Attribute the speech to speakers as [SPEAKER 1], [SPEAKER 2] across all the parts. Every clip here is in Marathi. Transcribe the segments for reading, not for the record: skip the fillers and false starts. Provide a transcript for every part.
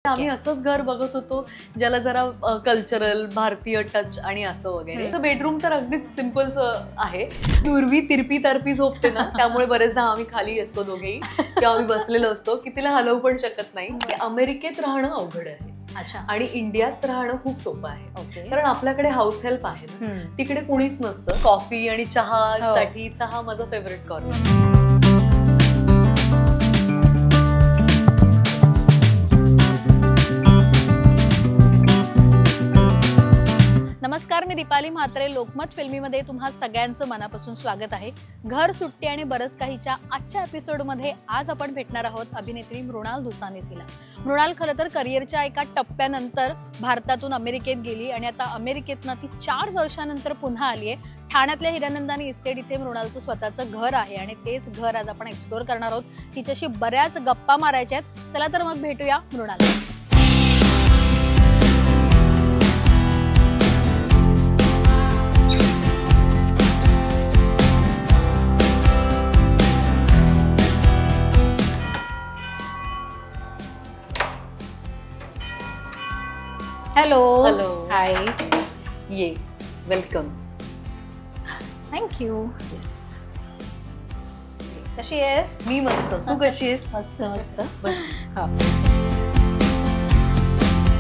[SPEAKER 1] आम्ही असंच घर बघत होतो ज्याला जरा कल्चरल भारतीय टच आणि असं वगैरे. तर बेडरूम तर अगदीच सिम्पल आहे. नुरवी तिरपी तरपी झोपते ना, त्यामुळे बरेचदा आम्ही खाली असतो दोघेही किंवा आम्ही बसलेलो असतो की तिला हलवू पण शकत नाही. अमेरिकेत राहणं अवघड आहे आणि इंडियात राहणं खूप सोपं आहे, कारण आपल्याकडे हाऊस हेल्प आहे ना. तिकडे कुणीच नसतं. कॉफी आणि चहा साठी चहा माझा फेवरेट कॉर्नर.
[SPEAKER 2] नमस्कार, मी दीपाली म्हात्रे. लोकमत फिल्मीमध्ये तुम्हा सगळ्यांचं मनापासून स्वागत आहे. घर, सुट्टी आणि बरंच काहीच्या आजच्या एपिसोडमध्ये आज आपण भेटणार आहोत अभिनेत्री मृणाल दुसानीसीला. मृणाल खरं तर करिअरच्या एका टप्प्यानंतर भारतातून अमेरिकेत गेली आणि आता अमेरिकेतनं ती 4 वर्षानंतर पुन्हा आली आहे. ठाण्यातल्या हिरानंदानी इस्टेट इथे मृणालचं स्वतःचं घर आहे आणि तेच घर आज आपण एक्सप्लोर करणार आहोत. तिच्याशी बऱ्याच गप्पा मारायच्या आहेत. चला तर मग भेटूया मृणाल. हॅलो.
[SPEAKER 1] हॅलो.
[SPEAKER 2] हाय.
[SPEAKER 1] ये, वेलकम.
[SPEAKER 2] थँक्यू. कशी आहेस?
[SPEAKER 1] मी मस्त. तू कशी आहेस?
[SPEAKER 2] मस्त मस्त.
[SPEAKER 1] बस.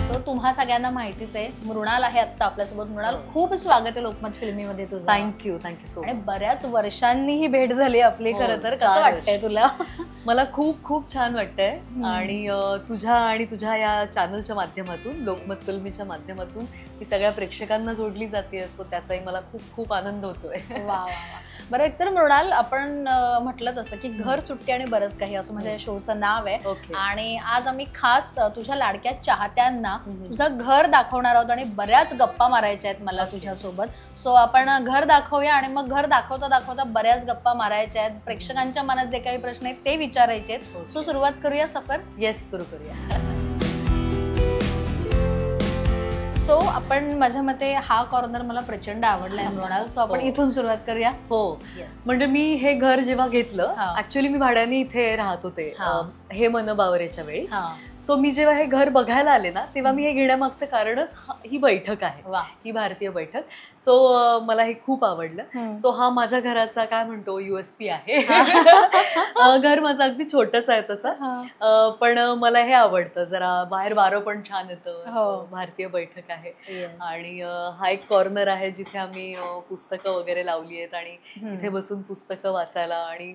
[SPEAKER 2] सो तुम्हा सगळ्यांना माहितीच आहे, मृणाल आहे आता आपल्यासोबत. मृणाल, खूप स्वागत आहे लोकमत फिल्मीमध्ये तुझं.
[SPEAKER 1] Thank you so much.
[SPEAKER 2] आणि बऱ्याच वर्षांनी ही भेट झाली आपली. खरं तर कसं वाटतंय तुला?
[SPEAKER 1] मला खूप खूप छान वाटतंय. आणि तुझ्या या चॅनलच्या माध्यमातून, लोकमत फिल्मीच्या माध्यमातून मी सगळ्या प्रेक्षकांना जोडली जाते, सो त्याचाही मला खूप खूप आनंद होतोय.
[SPEAKER 2] वा. बरं, एकतर मृणाल, आपण म्हटलं तसं की घर, सुट्टी आणि बरंच काही असं माझ्या शोचं नाव आहे. आणि आज आम्ही खास तुझ्या लाडक्या चाहत्यांना तुझं घर दाखवणार आहोत आणि बऱ्याच गप्पा मारायच्या आहेत मला तुझ्यासोबत. सो आपण घर दाखवूया आणि मग घर दाखवता दाखवता बऱ्याच गप्पा मारायच्या आहेत. प्रेक्षकांच्या मनात जे काही प्रश्न आहेत ते विचारायचे आहेत. सो सुरुवात करूया सफर.
[SPEAKER 1] येस, सुरू करूया.
[SPEAKER 2] सो आपण, माझ्या मते हा कॉर्नर मला प्रचंड आवडलाय मृणाल. सो आपण इथून सुरुवात करूया.
[SPEAKER 1] हो. म्हणजे मी हे घर जेव्हा घेतलं, ऍक्च्युअली मी भाड्याने इथे राहत होते हे मन बावरेच्या वेळी. सो मी जेव्हा हे घर बघायला आले ना, तेव्हा मी हे घेण्यामागचं कारणच ही बैठक आहे, ही भारतीय बैठक. सो मला हे खूप आवडलं. सो हा माझ्या घराचा काय म्हणतो USP आहे. घर माझं अगदी छोटंच आहे तसं, पण मला हे आवडतं. जरा बाहेर वारं पण छान येतं. भारतीय बैठक आहे. आणि हा एक कॉर्नर आहे जिथे आम्ही पुस्तकं वगैरे लावली आहेत आणि इथे बसून पुस्तकं वाचायला, आणि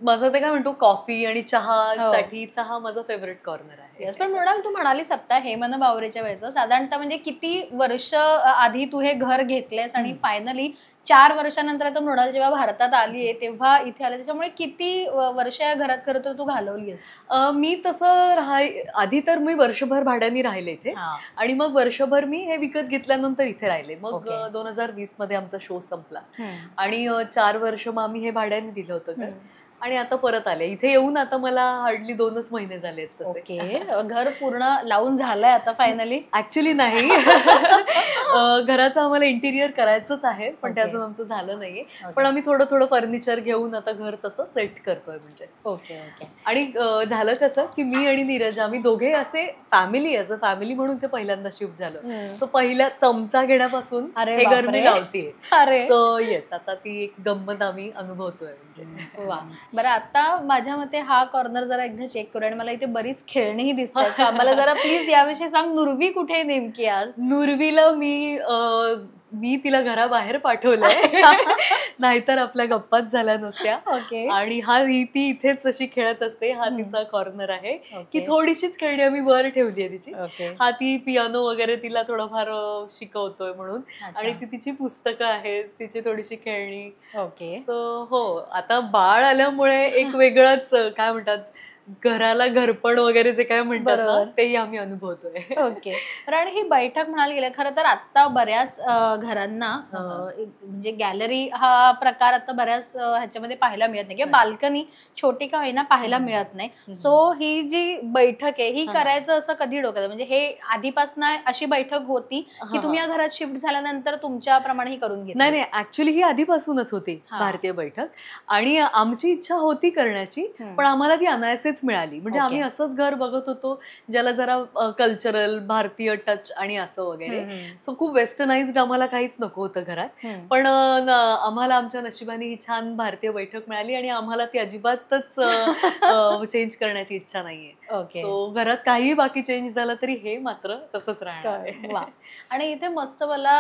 [SPEAKER 1] माझं ते काय म्हणतो कॉफी आणि चहा साठीचा हा माझा फेवरेट कॉर्नर आहे.
[SPEAKER 2] पण मृणाल, तू म्हणालीस आता हे मन बावरेच्या वेळेस, साधारणतः म्हणजे किती वर्ष आधी तू हे घर घेतलेस आणि फायनली 4 वर्षानंतर आता मृणाल जेव्हा भारतात आलीये तेव्हा इथे आले, त्याच्यामुळे किती वर्ष या घरात खरं तर तू घालवलीस?
[SPEAKER 1] मी तसं आधी तर मी वर्षभर भाड्याने राहिले इथे, आणि मग वर्षभर मी हे विकत घेतल्यानंतर इथे राहिले. मग 2020 मध्ये आमचा शो संपला आणि 4 वर्ष मग आम्ही हे भाड्याने दिलं होतं आणि आता परत आले इथे येऊन. आता मला हार्डली 2च महिने झाले तसे.
[SPEAKER 2] घर पूर्ण लावून झालंय आता फायनली?
[SPEAKER 1] ऍक्च्युली नाही. घराचं आम्हाला इंटिरियर करायचंच आहे, पण ते अजून आमचं झालं नाहीये. पण आम्ही थोडं थोडं फर्निचर घेऊन आता घर तसं सेट करतोय. म्हणजे आणि झालं कसं की मी आणि नीरज आम्ही दोघे असे फॅमिली, ऍज अ फॅमिली म्हणून ते पहिल्यांदा शिफ्ट झालं. सो पहिल्या चमचा घेण्यापासून हे घर मी लावतेय. सो येस, आता ती एक गंमत आम्ही अनुभवतोय. म्हणजे
[SPEAKER 2] वा. बरं, आता माझ्या मते हा कॉर्नर जरा एकदा चेक करूया. आणि मला इथे बरीच खेळणीही दिसतात. आम्हाला जरा प्लीज याविषयी सांग, नुरवी कुठे नेमकी आज?
[SPEAKER 1] नुरवीला मी तिला घराबाहेर पाठवलंय, नाहीतर आपल्या गप्पाच झाल्या नसत्या. आणि ती इथेच अशी खेळत असते. हा तिचा कॉर्नर आहे की थोडीशीच खेळणी आम्ही वर ठेवली आहे तिची. ती पियानो वगैरे तिला थोडंफार शिकवतोय म्हणून, आणि ती तिची पुस्तकं आहेत, तिची थोडीशी खेळणी. सो हो, आता बाळ आल्यामुळे एक वेगळंच काय म्हणतात, घराला घरपण वगैरे जे काय म्हणतात तेही आम्ही अनुभवतोय.
[SPEAKER 2] आणि ही बैठक म्हणायला गेलं, खरं तर आता बऱ्याच घरांना म्हणजे गॅलरी हा प्रकार आता बऱ्याच ह्याच्यामध्ये पाहायला मिळत नाही, किंवा बाल्कनी छोटी का होईना पाहायला मिळत नाही. सो ही जी बैठक आहे ही करायचं असं कधी डोक्यात, म्हणजे हे आधीपासून अशी बैठक होती की तुम्ही या घरात शिफ्ट झाल्यानंतर तुमच्याप्रमाणे ही करून घेतली?
[SPEAKER 1] नाही, ऍक्च्युली ही आधीपासूनच होती भारतीय बैठक, आणि आमची इच्छा होती करण्याची, पण आम्हाला ती अनायसे इथेच मिळाली. म्हणजे आम्ही असंच घर बघत होतो ज्याला जरा कल्चरल भारतीय टच आणि असं वगैरे. सो खूप वेस्टर्नाइज्ड आम्हाला काहीच नको होतं घरात. पण आम्हाला आमच्या नशिबाने ही छान भारतीय बैठक मिळाली आणि आम्हाला ती अजिबातच चेंज करण्याची इच्छा नाहीये. सो घरात काही बाकी चेंज झालं तरी हे मात्र तसंच राहणार.
[SPEAKER 2] आणि इथे मस्त मला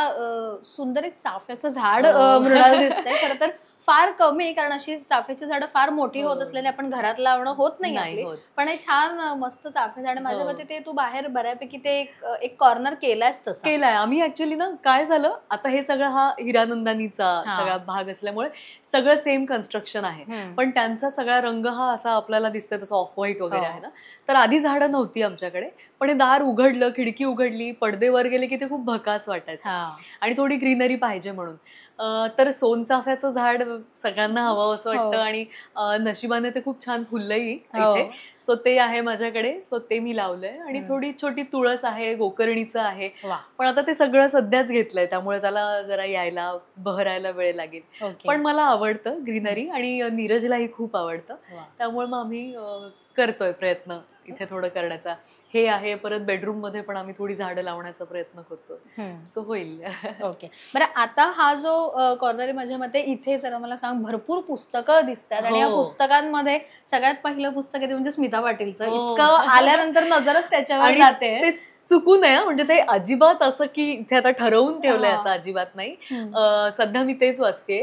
[SPEAKER 2] सुंदर एक चाफ्याचं झाड मृणाल दिसतंय. खरं तर फार कमी, कारण अशी चाफ्याची झाडं फार मोठी होत असल्याने आपण घरात लावणं होत नाही आपली. पण हे छान मस्त चाफे झाड, माझ्या मते ते तू बाहेर बऱ्यापैकी ते एक कॉर्नर केलायच तसं.
[SPEAKER 1] केलाय आम्ही. ऍक्च्युली ना काय झालं, आता हे सगळं हा हिरानंदानीचा सगळा भाग असल्यामुळे सगळं सेम कन्स्ट्रक्शन आहे, पण त्यांचा सगळा रंग हा असा आपल्याला दिसतोय तसं ऑफ व्हाईट वगैरे आहे ना. तर आधी झाडं नव्हती आमच्याकडे, पण हे दार उघडलं, खिडकी उघडली, पडदे वर गेले की ते खूप भकास वाटायचं आणि थोडी ग्रीनरी पाहिजे म्हणून. तर सोनचाफ्याचं झाड सगळ्यांना हवं असं वाटतं आणि नशिबाने ते खूप छान फुललंही इथे. सो ते आहे माझ्याकडे. सो ते मी लावलंय आणि थोडी छोटी तुळस आहे, गोकर्णीचं आहे. पण आता ते सगळं सध्याच घेतलंय त्यामुळे त्याला जरा यायला बहरायला वेळ लागेल. पण मला आवडतं ग्रीनरी आणि नीरजलाही खूप आवडतं, त्यामुळे मग आम्ही करतोय प्रयत्न इथे थोडं करण्याचा. हे आहे, परत बेडरूम मध्ये पण आम्ही थोडी झाडं लावण्याचा प्रयत्न करतो. सो होईल.
[SPEAKER 2] ओके, बरं आता हा जो कॉर्नर आहे माझ्या मते इथे जरा मला सांग, भरपूर पुस्तकं दिसतात आणि या पुस्तकांमध्ये सगळ्यात पहिलं पुस्तक आहे ते म्हणजे स्मिता पाटीलचं. इतकं आल्यानंतर नजरच त्याच्यावर जाते.
[SPEAKER 1] चुकू नये म्हणजे ते अजिबात असं की इथे आता ठरवून ठेवलंय असं अजिबात नाही. सध्या मी तेच वाचते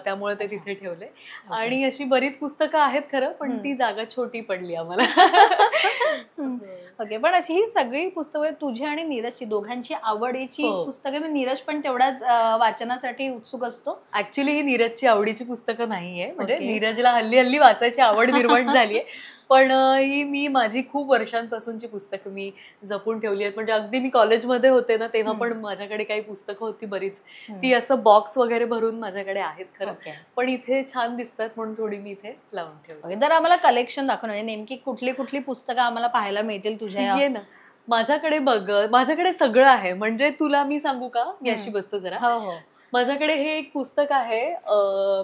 [SPEAKER 1] त्यामुळे ते तिथे ठेवले. आणि अशी बरीच पुस्तकं आहेत खरं, पण ती जागा छोटी पडली आम्हाला.
[SPEAKER 2] ओके, पण अशी ही सगळी पुस्तकं तुझी आणि नीरजची दोघांची आवडीची पुस्तकं. नीरज पण तेवढाच वाचनासाठी उत्सुक असतो.
[SPEAKER 1] ऍक्च्युली ही नीरजची आवडीची पुस्तकं नाहीये, म्हणजे नीरजला हल्ली हल्ली वाचायची आवड निर्माण झालीये, पण ही मी माझी खूप वर्षांपासूनची पुस्तकं मी जपून ठेवली आहेत. म्हणजे अगदी मी कॉलेजमध्ये होते ना तेव्हा पण माझ्याकडे काही पुस्तकं होती बरीच, ती असं बॉक्स वगैरे भरून माझ्याकडे आहेत खरं, पण इथे छान दिसतात म्हणून थोडी मी इथे लावून ठेवली.
[SPEAKER 2] जर आम्हाला कलेक्शन दाखवणार नेमकी कुठली कुठली पुस्तकं आम्हाला पाहायला मिळतील तुझ्या?
[SPEAKER 1] ये ना माझ्याकडे बघ, माझ्याकडे सगळं आहे. म्हणजे तुला मी सांगू का, मी अशी बसते जरा. माझ्याकडे हे एक पुस्तक आहे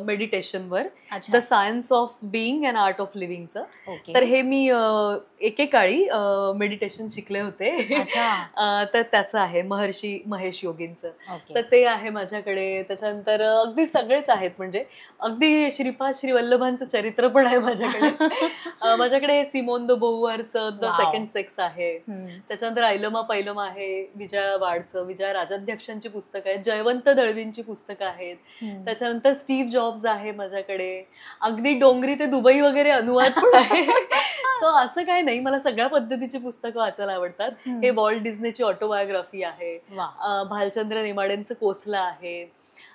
[SPEAKER 1] मेडिटेशनवर, the science of being and art of लिव्हिंगचं. तर हे मी एकेकाळी मेडिटेशन शिकले होते, तर त्याचं आहे महर्षी महेश योगींचं. तर ते आहे माझ्याकडे. त्याच्यानंतर अगदी सगळेच आहेत, म्हणजे अगदी श्रीपाद श्री वल्लभांचं चरित्र पण आहे माझ्याकडे. माझ्याकडे सिमोन द बोव्हरचं द सेकंड सेक्स आहे. त्याच्यानंतर ऐलमा पैलमा आहे, विजया वाडचं, विजया राजाध्यक्षांची पुस्तकं आहेत, जयवंत दळवींची पुस्तकं आहेत. त्याच्यानंतर स्टीव्ह जॉब्स आहे माझ्याकडे. अगदी डोंगरी ते दुबई वगैरे अनुवाद पण आहे. सो असं काही नाही, मला सगळ्या पद्धतीची पुस्तकं वाचायला आवडतात. हे वॉल्ट डिझनीची ऑटोबायोग्राफी आहे, भालचंद्र नेमाडेंचं कोसला आहे,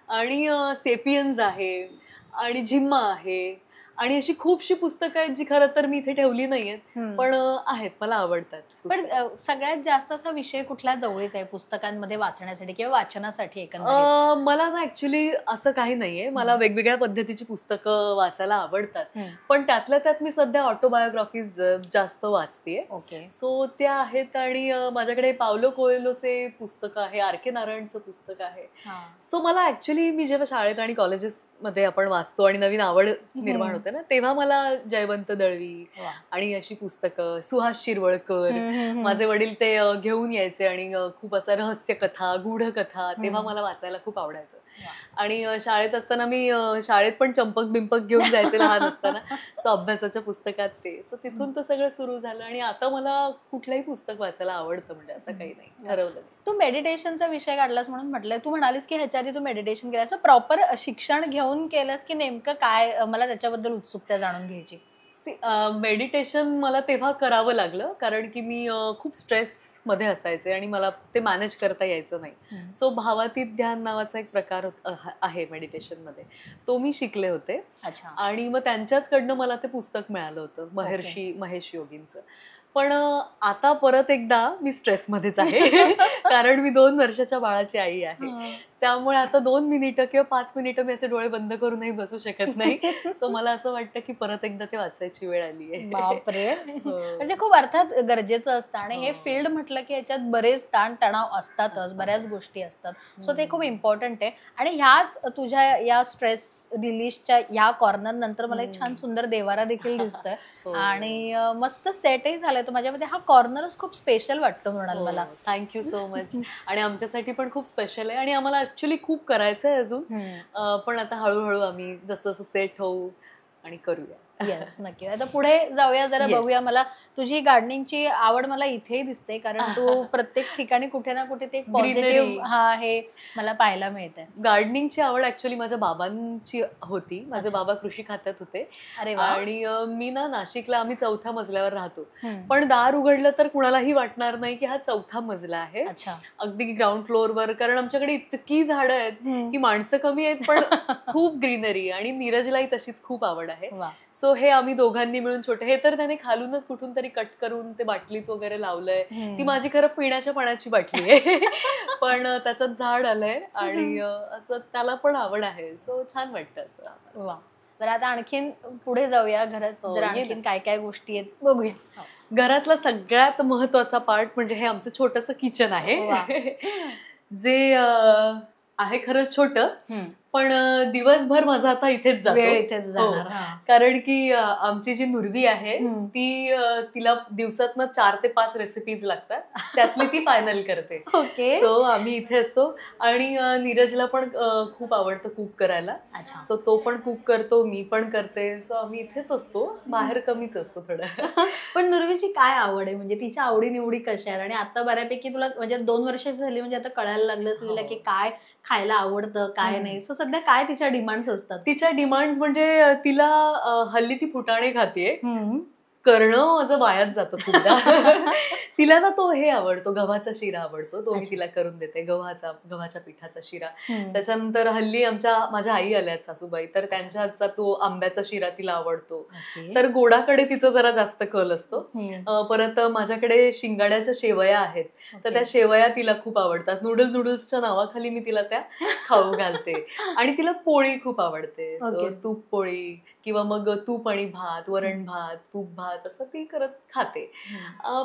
[SPEAKER 1] आणि सेपियन्स आहे, आणि झिम्मा आहे, आणि अशी खूपशी पुस्तकं आहेत जी खरं तर मी इथे ठेवली नाहीयेत, पण आहेत, मला आवडतात.
[SPEAKER 2] पण सगळ्यात जास्त असा विषय कुठला जवळीच आहे पुस्तकांमध्ये वाचण्यासाठी किंवा वाचनासाठी?
[SPEAKER 1] मला ना ऍक्च्युली असं काही नाहीये, मला वेगवेगळ्या पद्धतीची पुस्तकं वाचायला आवडतात, पण त्यातल्या त्यात मी सध्या ऑटोबायोग्राफीज जास्त वाचतेय. सो त्या आहेत. आणि माझ्याकडे पावलो कोएल्होचे पुस्तक आहे, आर के नारायणचं पुस्तक आहे. सो मला ऍक्च्युली मी जेव्हा शाळेत आणि कॉलेजेसमध्ये आपण वाचतो आणि नवीन आवड निर्माण होते ना, तेव्हा मला जयवंत दळवी आणि अशी पुस्तकं, सुहास शिरवळकर, माझे वडील ते घेऊन यायचे आणि खूप असं रहस्य कथा, गूढ कथा, तेव्हा मला वाचायला खूप आवडायचं. आणि शाळेत असताना मी शाळेत पण चंपक बिंपक घेऊन जायचे लहान असताना, सो अभ्यासाच्या पुस्तकात ते. सो तिथून तर सगळं सुरू झालं आणि आता मला कुठलंही पुस्तक वाचायला आवडतं, म्हणजे असं काही नाही, ठरवलं नाही.
[SPEAKER 2] तू मेडिटेशनचा विषय काढलास म्हणून म्हटलं, तू म्हणालीस की ह्याच्या आधी तू मेडिटेशन केलं, असं प्रॉपर शिक्षण घेऊन केलंस की नेमकं काय? मला त्याच्याबद्दल उत्सुकता जाणून घ्यायची.
[SPEAKER 1] मेडिटेशन मला तेव्हा करावं लागलं कारण की मी खूप स्ट्रेसमध्ये असायचे आणि मला ते मॅनेज करता यायचं नाही. सो भावातीत ध्यान नावाचा एक प्रकार आहे मेडिटेशनमध्ये, तो मी शिकले होते. आणि मग त्यांच्याचकडनं मला ते पुस्तक मिळालं होतं, महर्षी महेश योगींचं. पण आता परत एकदा मी स्ट्रेसमध्येच आहे कारण मी 2 वर्षाच्या बाळाची आई आहे. त्यामुळे आता 2 मिनिटं किंवा 5 मिनिटं मी असे डोळे बंद करूनही बसू शकत नाही. सो मला असं वाटतं की परत एकदा ते वाचायची वेळ आली आहे.
[SPEAKER 2] बापरे. म्हणजे खूप अर्थात गरजेचं असतं आणि हे फील्ड म्हटलं की याच्यात बरेच ताण तणाव असतातच, बऱ्याच गोष्टी असतात. सो ते खूप इम्पॉर्टंट आहे. आणि ह्याच तुझ्या या स्ट्रेस रिलीजच्या या कॉर्नर नंतर मला एक छान सुंदर देवारा देखील दिसतोय आणि मस्त सेटही झालाय. तो माझ्यामध्ये हा कॉर्नरच खूप स्पेशल वाटतो म्हणाल मला.
[SPEAKER 1] Thank you so much. आणि आमच्यासाठी पण खूप स्पेशल आहे आणि आम्हाला ऍक्च्युली खूप करायचं आहे अजून, पण आता हळूहळू आम्ही जसं जसं सेट होऊ आणि करूया.
[SPEAKER 2] येस, नक्की. आता पुढे जाऊया, जरा बघूया. मला तुझी गार्डनिंगची आवड मला इथेही दिसते, कारण तू प्रत्येक ठिकाणी कुठे ना कुठे ते पॉझिटिव्ह हे मला पाहायला मिळते.
[SPEAKER 1] गार्डनिंगची आवड ऍक्च्युली माझ्या बाबांची होती. माझे बाबा कृषी खात्यात होते. आणि मी ना नाशिकला, आम्ही 4थ्या मजल्यावर राहतो, पण दार उघडलं तर कुणालाही वाटणार नाही की हा 4था मजला आहे. अगदी ग्राउंड फ्लोअरवर, कारण आमच्याकडे इतकी झाडं आहेत की माणसं कमी आहेत पण खूप ग्रीनरी, आणि नीरजलाही तशीच खूप आवड आहे. सो हे आम्ही दोघांनी मिळून छोटे, हे तर त्याने खालूनच कुठून तरी कट करून ते बाटलीत वगैरे लावलंय. ती माझी खरं पिण्याच्या पाण्याची बाटली आहे पण त्याच्यात झाड आलंय आणि असं त्याला पण आवड आहे. सो छान वाटतं असं.
[SPEAKER 2] वा. बरं, आता आणखीन पुढे जाऊया. घरात जरा आणखीन काय काय गोष्टी आहेत बघूया.
[SPEAKER 1] घरातला सगळ्यात महत्वाचा पार्ट म्हणजे हे आमचं छोटंसं किचन आहे जे आहे खरं छोटं, पण दिवसभर माझा आता इथेच जातो. कारण की आमची जी नुरवी आहे ती, तिला दिवसातनं 4 ते 5 रेसिपीज लागतात, त्यातली ती फायनल करते. सो आम्ही इथे असतो. आणि नीरजला पण खूप आवडतं कुक करायला, सो तो पण कुक करतो, मी पण करते. सो आम्ही इथेच असतो, बाहेर कमीच असतो थोडं.
[SPEAKER 2] पण नुरवीची काय आवड आहे, म्हणजे तिच्या आवडी निवडी कशा आहेत? आणि आता बऱ्यापैकी तुला म्हणजे 2 वर्षाची झाली, म्हणजे आता कळायला लागलं असेल की काय खायला आवडतं काय नाही. सो सध्या काय तिच्या डिमांड्स असतात?
[SPEAKER 1] तिच्या डिमांड्स म्हणजे तिला हल्ली ती फुटाणे खाते, करणं माझं वायाच जातं खूपदा. तिला ना तो हे आवडतो, गव्हाचा शिरा आवडतो, तो मी तिला करून देते, गव्हाच्या पिठाचा शिरा. त्याच्यानंतर हल्ली माझ्या आई आल्यात सासूबाई, तर त्यांच्या हातचा तो आंब्याचा शिरा तिला आवडतो. तर गोडाकडे तिचा जरा जास्त कल असतो. परत माझ्याकडे शिंगाड्याच्या शेवया आहेत, तर त्या शेवया तिला खूप आवडतात. नूडल्सच्या नावाखाली मी तिला त्या खाऊ घालते. आणि तिला पोळी खूप आवडते, तूप पोळी किंवा मग तूप आणि भात, वरण भात, तूप भात, असं ती करत खाते.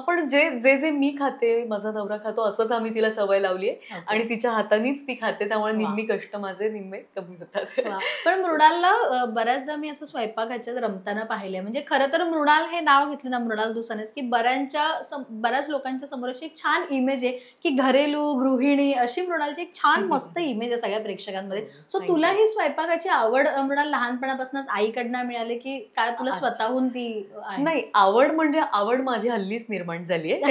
[SPEAKER 1] पण जे मी खाते, माझा नवरा खातो, असंच आम्ही तिला सवय लावली आहे. आणि तिच्या हातानेच ती खाते, त्यामुळे निम्मी कष्ट माझे निम्मे कमी होतात.
[SPEAKER 2] पण मृणालला बऱ्याचदा मी असं स्वयंपाकाच्यात रमताना पाहिलंय. म्हणजे खरं तर मृणाल हे नाव घेतलं ना, मृणाल दुसानेस, की बऱ्याच लोकांच्या समोर अशी एक छान इमेज आहे की घरेलू गृहिणी, अशी मृणालची एक छान मस्त इमेज आहे सगळ्या प्रेक्षकांमध्ये. सो तुला ही स्वयंपाकाची आवड मृणाल लहानपणापासूनच आईकडनं मिळाली की काय तुला स्वतःहून ती?
[SPEAKER 1] नाही, आवड माझी हल्लीच निर्माण झाली आहे.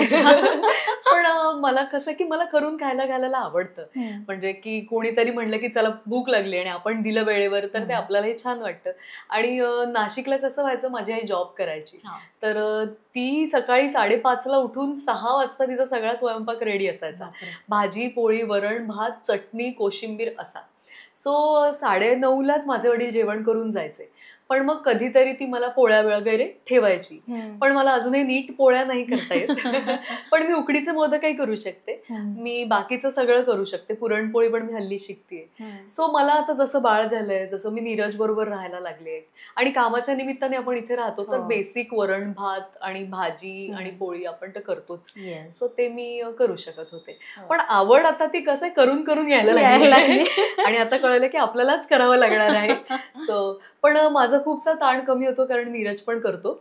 [SPEAKER 1] पण मला कसं की मला करून खायला घालायला आवडतं. म्हणजे की कोणीतरी म्हणलं की चला भूक लागली आणि आपण दिलं वेळेवर, तर ते आपल्यालाही छान वाटतं. आणि नाशिकला कसं व्हायचं, माझी आई जॉब करायची, तर ती सकाळी 5:30ला उठून 6 वाजता तिचा सगळा स्वयंपाक रेडी असायचा. भाजी पोळी वरण भात चटणी कोशिंबीर असा. सो 9:30लाच माझे वडील जेवण करून जायचे. पण मग कधीतरी ती मला पोळ्या वगैरे ठेवायची. पण मला अजूनही नीट पोळ्या नाही करता येत. पण मी उकडीचे मोदकही करू शकते, मी बाकीचं सगळं करू शकते, पुरणपोळी पण मी हल्ली शिकतेय. सो मला आता जसं बाळ झालंय, जसं मी नीरज बरोबर राहायला लागले आणि कामाच्या निमित्ताने आपण इथे राहतो, तर बेसिक वरण भात आणि भाजी आणि पोळी आपण तर करतोच. सो ते मी करू शकत होते. पण आवड आता ती कसं करून करून यायला लागली आणि आता कळलं की आपल्यालाच करावं लागणार आहे. सो पण माझं खूपसा ताण कमी होतो, कारण नीरज पण करतो,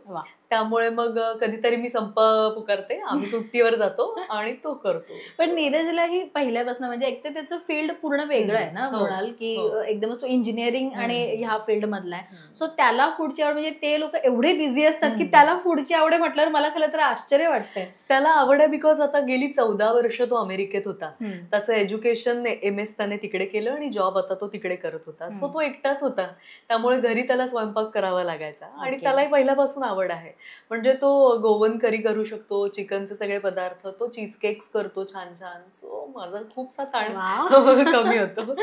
[SPEAKER 1] त्यामुळे मग कधीतरी मी संप पुकारते, आम्ही सुट्टीवर जातो आणि तो करतो.
[SPEAKER 2] पण नीरजलाही पहिल्यापासून, म्हणजे एक तर त्याचं फील्ड पूर्ण वेगळं आहे ना म्हणाल, की एकदमच तो इंजिनिअरिंग आणि ह्या फील्ड मधला आहे. सो त्याला फूडची आवड, म्हणजे ते लोक एवढे बिझी असतात की त्याला फूडची आवड आहे म्हटल्यावर मला खरं तर आश्चर्य वाटतंय.
[SPEAKER 1] त्याला आवड आहे बिकॉज आता गेली 14 वर्ष तो अमेरिकेत होता. त्याचं एज्युकेशन MS त्याने तिकडे केलं आणि जॉब आता तो तिकडे करत होता. सो तो एकटाच होता, त्यामुळे घरी त्याला स्वयंपाक करावा लागायचा आणि त्यालाही पहिल्यापासून आवड आहे. म्हणजे तो गोवन करी करू शकतो, चिकनचे सगळे पदार्थ, तो चीज केक्स करतो छान छान. सो माझा खूपसा ताण कमी होतो.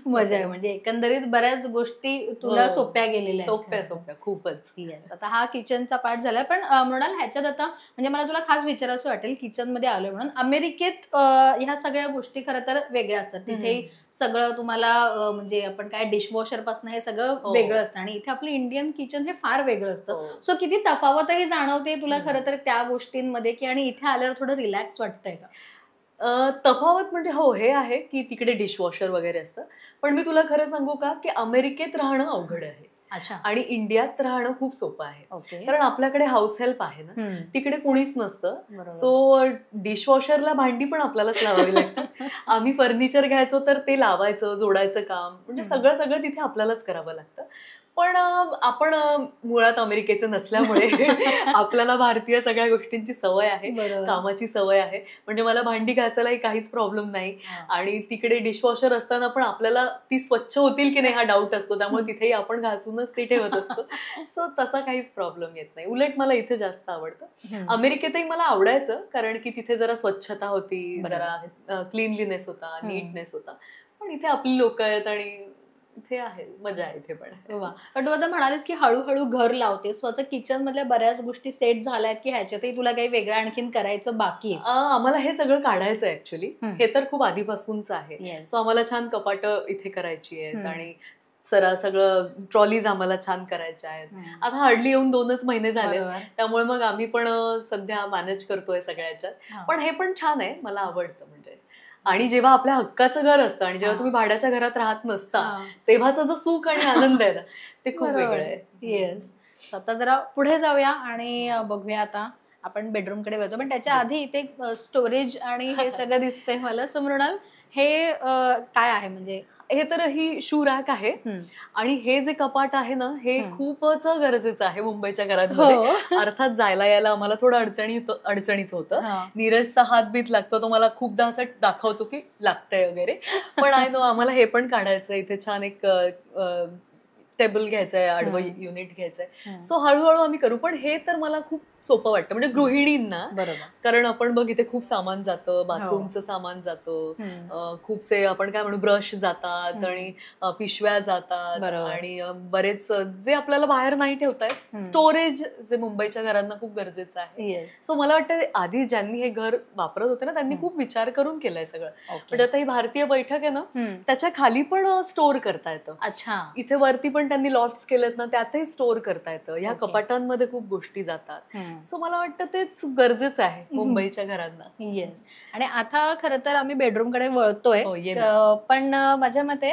[SPEAKER 2] मजा आहे. म्हणजे एकंदरीत बऱ्याच गोष्टी तुला सोप्या गेलेल्या
[SPEAKER 1] आहेत. सोप्या खूपच.
[SPEAKER 2] येस. आता हा किचनचा पार्ट झाला, पण मृणाल ह्याच्यात आता म्हणजे मला तुला खास विचारायचं वाटेल, किचन मध्ये आलोय म्हणून. अमेरिकेत ह्या सगळ्या गोष्टी खरं तर वेगळ्या असतात. तिथे सगळं तुम्हाला म्हणजे आपण काय डिशवॉशर पासून हे सगळं वेगळं असतं, आणि इथे आपलं इंडियन किचन हे फार वेगळं असतं. सो किती तफावतही जाणवते तुला खरं तर त्या गोष्टींमध्ये, की आणि इथे आल्यावर थोडं रिलॅक्स वाटतंय का?
[SPEAKER 1] तफावत म्हणजे हे आहे की तिकडे डिशवॉशर वगैरे असतं, पण मी तुला खरं सांगू का की अमेरिकेत राहणं अवघड आहे.
[SPEAKER 2] अच्छा.
[SPEAKER 1] आणि इंडियात राहणं खूप सोपं आहे, कारण आपल्याकडे हाऊस हेल्प आहे ना, तिकडे कुणीच नसतं. सो डिशवॉशरला भांडी पण आपल्यालाच लावावी लागतात. आम्ही फर्निचर घ्यायचो तर ते लावायचं, जोडायचं काम, म्हणजे सगळं तिथे आपल्यालाच करावं लागतं. पण आपण मुळात अमेरिकेचे नसल्यामुळे आपल्याला भारतीय सगळ्या गोष्टींची सवय आहे, कामाची सवय आहे. म्हणजे मला भांडी घासायलाही काहीच प्रॉब्लेम नाही, आणि तिकडे डिशवॉशर असताना पण आपल्याला ती स्वच्छ होतील की नाही हा डाऊट असतो, त्यामुळे तिथेही आपण घासूनच ती ठेवत असतो. सो तसा काहीच प्रॉब्लेम येत नाही. उलट मला इथे जास्त आवडतं. अमेरिकेतही मला आवडायचं, कारण की तिथे जरा स्वच्छता होती, जरा क्लीनलीनेस होता, नीटनेस होता. पण इथे आपली लोक आहेत आणि इथे आहे, मजा आहे इथे पण.
[SPEAKER 2] पण तू आता म्हणालीस की हळूहळू घर लावते, स्वतः किचन मधल्या बऱ्याच गोष्टी सेट झाल्यात की ह्याच्यातही तुला काही वेगळं आणखीन करायचं बाकी आहे?
[SPEAKER 1] आम्हाला हे सगळं काढायचं आहे ऍक्च्युली. हे तर खूप आधीपासूनच आहे. सो आम्हाला छान कपाट इथे करायची आहेत, आणि सगळं ट्रॉलीज आम्हाला छान करायच्या आहेत. आता हार्डली येऊन 2च महिने झाले, त्यामुळे मग आम्ही पण सध्या मॅनेज करतोय सगळ्याच्यात. पण हे पण छान आहे, मला आवडतं. म्हणजे आणि जेव्हा आपल्या हक्काचं घर असतं आणि जेव्हा तुम्ही भाड्याच्या घरात राहत नसता, तेव्हाचा जो सुख आणि आनंद आहे ना, ते खूप वेगळं आहे.
[SPEAKER 2] येस. आता जरा पुढे जाऊया आणि बघूया. आता आपण बेडरूम कडे वळतो, पण त्याच्या आधी इथे स्टोरेज आणि हे सगळं दिसतंय मला. सो मृणाल, हे काय आहे? म्हणजे
[SPEAKER 1] हे तर ही शू रॅक आहे, आणि हे जे कपाट आहे ना, हे खूपच गरजेचं आहे मुंबईच्या घरांमध्ये. अर्थात जायला यायला आम्हाला थोडं अडचणीचं होतं. नीरजचा हातबीत लागतो, तो मला खूपदा असं दाखवतो की लागतंय वगैरे, पण आम्हाला हे पण काढायचं. इथे छान एक टेबल घ्यायचंय, आडवं युनिट घ्यायचंय. सो हळूहळू आम्ही करू. पण हे तर मला खूप सोपं वाटतं, म्हणजे गृहिणींना. कारण आपण बघ, इथे खूप सामान जातं, बाथरूमचं सामान जातं, खूपसे आपण काय म्हणू ब्रश जातात, आणि पिशव्या जातात, आणि बरेच जे आपल्याला बाहेर नाही ठेवतायत. स्टोरेज जे मुंबईच्या घरांना खूप गरजेचं आहे. सो मला वाटतं आधी ज्यांनी हे घर वापरत होते ना, त्यांनी खूप विचार करून केलंय सगळं. म्हणजे आता ही भारतीय बैठक आहे ना, त्याच्या खाली पण स्टोअर करता येतं.
[SPEAKER 2] अच्छा.
[SPEAKER 1] इथे वरती पण त्यांनी लॉफ्ट्स केलेत ना, त्यातही स्टोअर करता येतं. ह्या कपाटांमध्ये खूप गोष्टी जातात. सो मला वाटतं तेच गरजेचं आहे मुंबईच्या घरांना.
[SPEAKER 2] येस. आणि आता खरं तर आम्ही बेडरूम कडे वळतोय, पण माझ्या मते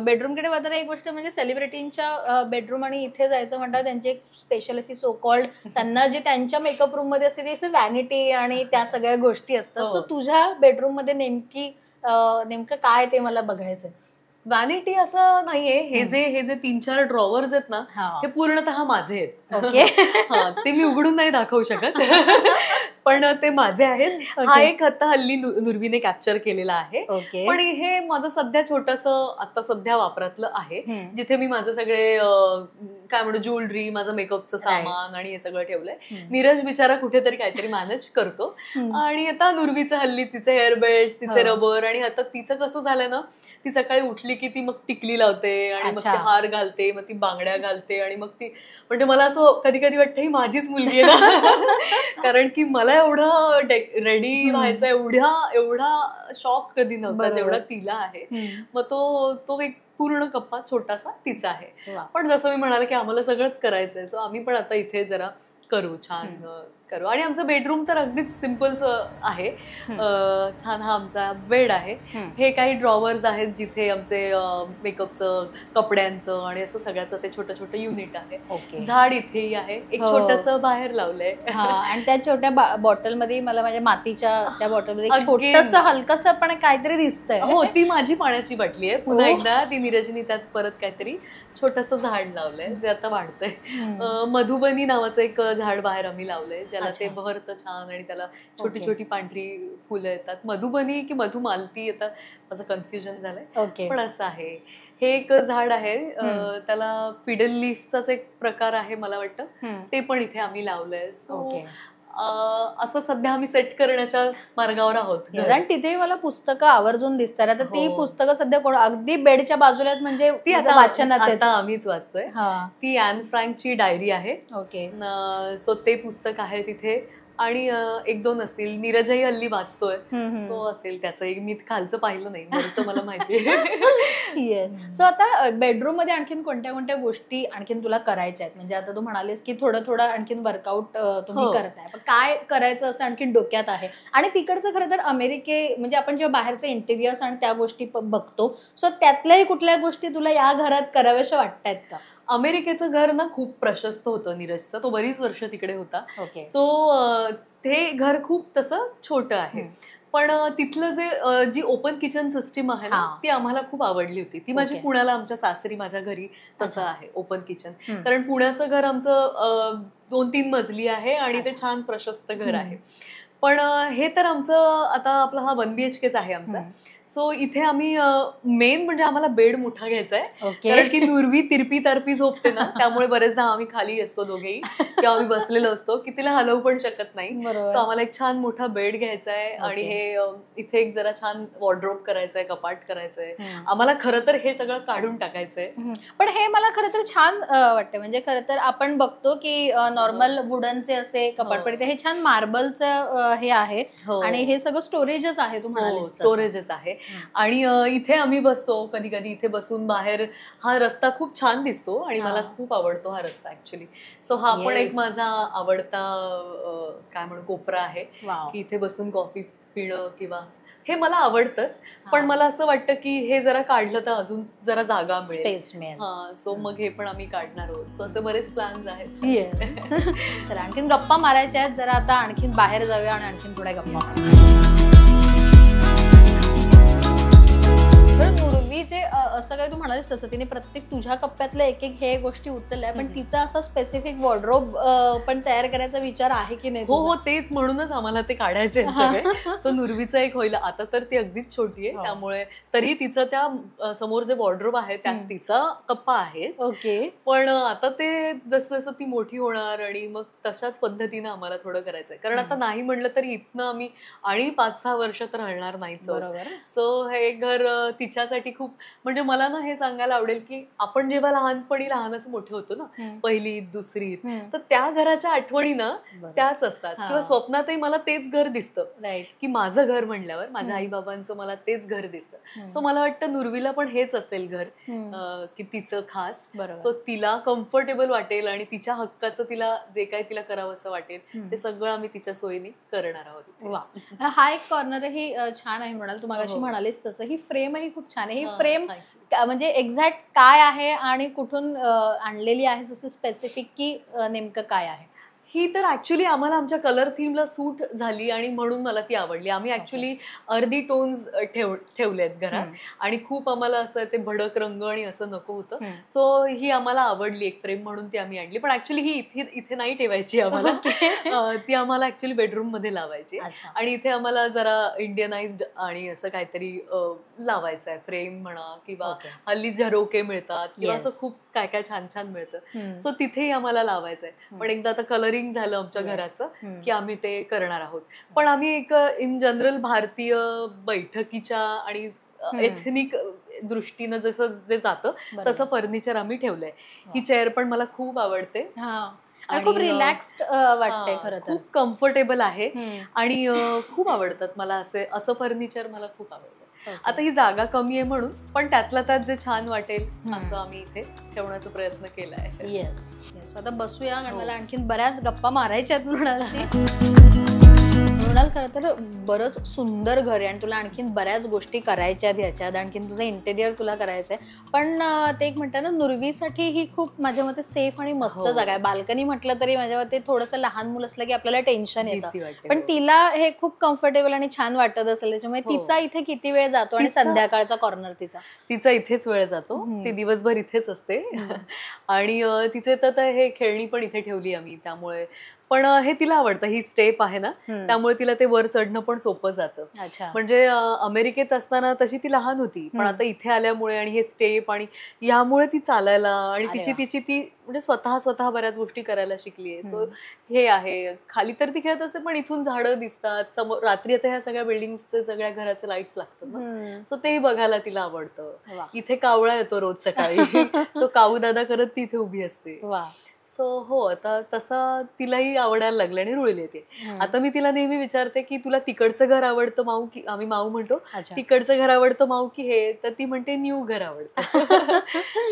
[SPEAKER 2] बेडरूम कडे वळताना एक गोष्ट म्हणजे सेलिब्रिटींच्या बेडरूम आणि इथे जायचं म्हणतात त्यांची एक स्पेशल अशी सो कॉल्ड, त्यांना जे त्यांच्या मेकअप रूम मध्ये असते ते व्हॅनिटी आणि त्या सगळ्या गोष्टी असतात. सो तुझ्या बेडरूम मध्ये नेमकं काय ते मला बघायचंय.
[SPEAKER 1] व्हॅनिटी असं नाहीये. हे जे 3-4 ड्रॉवर्स आहेत ना, हे पूर्णतः माझे आहेत. ते मी उघडून नाही दाखवू शकत, पण ते माझे आहेत. हा एक आता हल्ली नुर्वीने कॅप्चर केलेला आहे. पण हे माझं सध्या छोटंसं आता सध्या वापरातलं आहे, जिथे मी माझं सगळे काय म्हणू ज्वेलरी, माझं मेकअपचं सामान आणि हे सगळं ठेवलंय. नीरज बिचारा कुठेतरी काहीतरी मॅनेज करतो. आणि आता नुर्वीचं हल्ली तिचे हेअर बेल्ट, तिचे रबर, आणि आता तिचं कसं झालंय ना, ती सकाळी उठली की ती मग टिकली लावते, आणि मग ती हार घालते, मग ती बांगड्या घालते, आणि मग ती म्हणजे मला असं कधी कधी वाटतं ही माझीच मुलगी आहे ना. कारण की मला एवढं रेडी व्हायचं एवढा शॉक कधी नव्हता जेवढा तिला आहे. मग तो एक पूर्ण कप्पा छोटासा तिचा आहे. पण जसं मी म्हणाले की आम्हाला सगळंच करायचंय, सो आम्ही पण आता इथे जरा करू, छान करू. आणि आमचं बेडरूम तर अगदीच सिम्पल आहे. छान हा आमचा बेड आहे. हे काही ड्रॉवर्स आहेत जिथे आमचे मेकअपचं, कपड्यांचं आणि असं सगळ्याचं ते छोटं छोटं युनिट आहे. झाड इथेही आहे, एक छोटंसं बाहेर लावलंय.
[SPEAKER 2] आणि त्या छोट्या बॉटल मध्ये मला माझ्या मातीच्या त्या बॉटल मध्ये छोटंसं हलकंसं पण काहीतरी दिसतंय.
[SPEAKER 1] हो, ती माझी पाण्याची बाटली आहे. पुन्हा एकदा ती नीरजनी त्यात परत काहीतरी छोटंसं झाड लावलंय जे आता वाढतंय. मधुबनी नावाचं एक झाड बाहेर आम्ही लावलंय, ज्याला त्याला ते बहरतं छान आणि त्याला छोटी छोटी पांढरी फुलं येतात. मधुबनी की मधुमालती येतात, माझं कन्फ्युजन झालंय, पण असं आहे. हे एक झाड आहे, त्याला फिडल लीफचाच एक प्रकार आहे मला वाटतं, ते पण इथे आम्ही लावलंय. सो असं सध्या आम्ही सेट करण्याच्या मार्गावर आहोत.
[SPEAKER 2] तिथे मला पुस्तकं आवर्जून दिसतात. आता ती पुस्तकं सध्या अगदी बेडच्या बाजूला आहेत, म्हणजे ती आता वाचनात
[SPEAKER 1] आम्हीच वाचतोय. ती ॲन फ्रँकची डायरी आहे. सो ते पुस्तक आहे तिथे, आणि 1-2 असतील. नीरजही हल्ली वाचतोय, सो असेल त्याचं एक. मी खालचं पाहिलं नाही, वरचं मला माहितीये.
[SPEAKER 2] सो आता बेडरूम मध्ये आणखीन कोणत्या कोणत्या गोष्टी आणखीन तुला करायच्या आहेत? म्हणजे आता तू म्हणालीस की थोडं थोडं आणखीन वर्कआउट तुम्ही करताय, पण काय करायचं असं आणखीन डोक्यात आहे? आणि तिकडचं खरं तर म्हणजे आपण जेव्हा बाहेरचे इंटेरियर्स आणि त्या गोष्टी बघतो, सो त्यातल्याही कुठल्या गोष्टी तुला या घरात कराव्याशा वाटतायत का?
[SPEAKER 1] अमेरिकेचं घर ना खूप प्रशस्त होतं नीरजचं, तो बरीच वर्ष तिकडे होता. सो ते घर खूप तसं छोटं आहे, पण तिथलं जी ओपन किचन सिस्टीम आहे ना, ती आम्हाला खूप आवडली होती. ती माझी पुण्याला आमच्या सासरी माझ्या घरी तसं आहे ओपन किचन. कारण पुण्याचं घर आमचं 2-3 मजली आहे आणि ते छान प्रशस्त घर आहे. पण हे तर आमचं आता आपला हा 1 BHKच आहे आमचा. सो इथे आम्ही मेन म्हणजे आम्हाला बेड मोठा घ्यायचा आहे, कारण की नुरवी तिरपी तरपी झोपते ना, त्यामुळे बरेचदा आम्ही खाली असतो दोघेही, किंवा आम्ही बसलेलो असतो की तिला हलवू पण शकत नाही. सो आम्हाला एक छान मोठा बेड घ्यायचा आहे, आणि हे इथे एक जरा छान वॉर्डरोब करायचंय, कपाट करायचंय. आम्हाला खरं तर हे सगळं काढून टाकायचंय.
[SPEAKER 2] पण हे मला खरं तर छान वाटतं. म्हणजे खरं तर आपण बघतो की नॉर्मल वुडनचे असे कपाट पडते, हे छान मार्बलचं हे आहे, आणि हे सगळं स्टोरेजच आहे. तुम्हाला
[SPEAKER 1] स्टोरेजच आहे. आणि इथे आम्ही बसतो कधी कधी. इथे बसून बाहेर हा रस्ता खूप छान दिसतो, आणि मला खूप आवडतो हा रस्ता ऍक्च्युली. सो हा पण एक माझा आवडता काय म्हणू कोपरा आहे, की इथे बसून कॉफी पिणं किंवा हे मला आवडतंच. पण मला असं वाटतं की हे जरा काढलं तर अजून जरा जागा मिळेल. सो मग हे पण आम्ही काढणार आहोत. सो असे बरेच प्लॅन्स आहेत.
[SPEAKER 2] चला आणखीन गप्पा मारायच्या आहेत, जरा आता आणखीन बाहेर जाऊया आणि आणखीन थोड्या गप्पा मारूया. जे असं काही तू म्हणालीस तसं तिने प्रत्येक तुझ्या कप्प्यातल्या एक एक हे गोष्टी उचलल्या, पण तिचा असा स्पेसिफिक वॉर्डरोब पण तयार करायचा विचार आहे की नाही?
[SPEAKER 1] हो, तेच म्हणूनच आम्हाला ते काढायचे सगळे. सो नुरवीचं एक होईल. आता तर ती अगदीच छोटी आहे, त्यामुळे तरी तिचं त्या समोर जे वॉर्डरोब आहे त्यात तिचा कप्पा आहे. पण आता ते जसं जसं ती मोठी होणार, आणि मग तशाच पद्धतीनं आम्हाला थोडं करायचंय. कारण आता नाही म्हणलं तरी इथनं आम्ही आणि 5-6 वर्ष तर राहणार नाहीच. सो हे घर तिच्यासाठी खूप, म्हणजे मला ना हे सांगायला आवडेल की आपण जेव्हा लहानपणी लहानच मोठे होतो ना, 1लीत 2रीत, तर त्या घराच्या आठवणी ना त्याच असतात. किंवा स्वप्नातही मला तेच घर दिसतं, की माझं घर म्हणल्यावर माझ्या आई बाबांचं मला तेच घर दिसतं. सो मला वाटतं नुरवीला पण हेच असेल घर, की तिचं खास. सो तिला कम्फर्टेबल वाटेल, आणि तिच्या हक्काचं तिला जे काही तिला करावं असं वाटेल ते सगळं आम्ही तिच्या सोयीने करणार आहोत.
[SPEAKER 2] हा एक कॉर्नरही छान आहे म्हणाल तू मगाशी म्हणालीस तसं. ही फ्रेमही खूप छान आहे. ही फ्रेम म्हणजे एक्झॅक्ट काय आहे आणि कुठून आणलेली आहे असं स्पेसिफिक, की नेमकं काय आहे?
[SPEAKER 1] ही तर ऍक्च्युली आम्हाला आमच्या कलर थीमला सूट झाली, आणि म्हणून मला ती आवडली. आम्ही ऍक्च्युली अर्धी टोन्स ठेवलेत घरात, आणि खूप आम्हाला असं ते भडक रंग आणि असं नको होतं. सो ही आम्हाला आवडली एक फ्रेम म्हणून ती आम्ही आणली. पण ऍक्च्युली ही इथे नाही ठेवायची आम्हाला, ती आम्हाला ऍक्च्युली बेडरूम मध्ये लावायची, आणि इथे आम्हाला जरा इंडियनाइज्ड आणि असं काहीतरी लावायचं आहे. फ्रेम म्हणा, किंवा हल्ली झरोके मिळतात, किंवा असं खूप काय काय छान छान मिळतं. सो तिथेही आम्हाला लावायचं आहे. पण एकदा आता कलरिंग झालं आमच्या घराचं की आम्ही ते करणार आहोत. पण आम्ही एक इन जनरल भारतीय बैठकीच्या आणि एथनिक दृष्टीनं जसं जे जातं तसं फर्निचर आम्ही ठेवलंय. ही चेअर पण मला खूप आवडते,
[SPEAKER 2] खूप रिलॅक्स्ड वाटते, खरं तर
[SPEAKER 1] खूप कम्फर्टेबल आहे, आणि खूप आवडतात मला असं फर्निचर मला खूप आवडतं. आता ही जागा कमी आहे म्हणून, पण त्यातल्या त्यात जे छान वाटेल असं आम्ही इथे ठेवण्याचा प्रयत्न केलाय.
[SPEAKER 2] येस, आता बसूया, कारण मला आणखीन बऱ्याच गप्पा मारायच्या आहेत मृणालशी. मृणाल, खरं तर बरंच सुंदर घर आहे, आणि तुला आणखीन बऱ्याच गोष्टी करायच्या आहेत ह्याच्यात, आणखीन तुझं इंटेरियर तुला करायचंय. पण ते एक म्हणतात ना, नुरवीसाठी ही खूप माझ्या मते सेफ आणि मस्त जागा आहे. बाल्कनी म्हटलं तरी माझ्या मते थोडंसं लहान मुलं असलं की आपल्याला टेन्शन येतं, पण तिला हे खूप कम्फर्टेबल आणि छान वाटत असेल. त्याच्यामुळे तिचा इथे किती वेळ जातो, आणि संध्याकाळचा कॉर्नर
[SPEAKER 1] तिचा इथेच वेळ जातो. ती दिवसभर इथेच असते, आणि तिचे तर हे खेळणी पण इथे ठेवली आम्ही, त्यामुळे. पण हे तिला आवडतं, ही स्टेप आहे ना, त्यामुळे तिला ते वर चढणं पण सोपं जातं. म्हणजे अमेरिकेत असताना तशी ती लहान होती, पण आता इथे आल्यामुळे आणि हे स्टेप आणि यामुळे ती चालायला आणि तिची ती म्हणजे स्वतः बऱ्याच गोष्टी करायला शिकलीये. सो हे आहे. खाली तर ती खेळत असते, पण इथून झाडं दिसतात समोर, रात्री आता ह्या सगळ्या बिल्डिंगचे सगळ्या घराचे लाईट्स लागतात ना, सो तेही बघायला तिला आवडतं. इथे कावळा येतो रोज सकाळी, सो काऊ दादा करत ती इथे उभी असते. सो हो, आता तसं तिलाही आवडायला लागलं आणि रुळली येते. आता मी तिला नेहमी विचारते की तुला तिकडचं घर आवडतं माऊ की, आम्ही माऊ म्हणतो, तिकडचं घर आवडतं माऊ की हे, तर ती म्हणते न्यू घर आवडतं.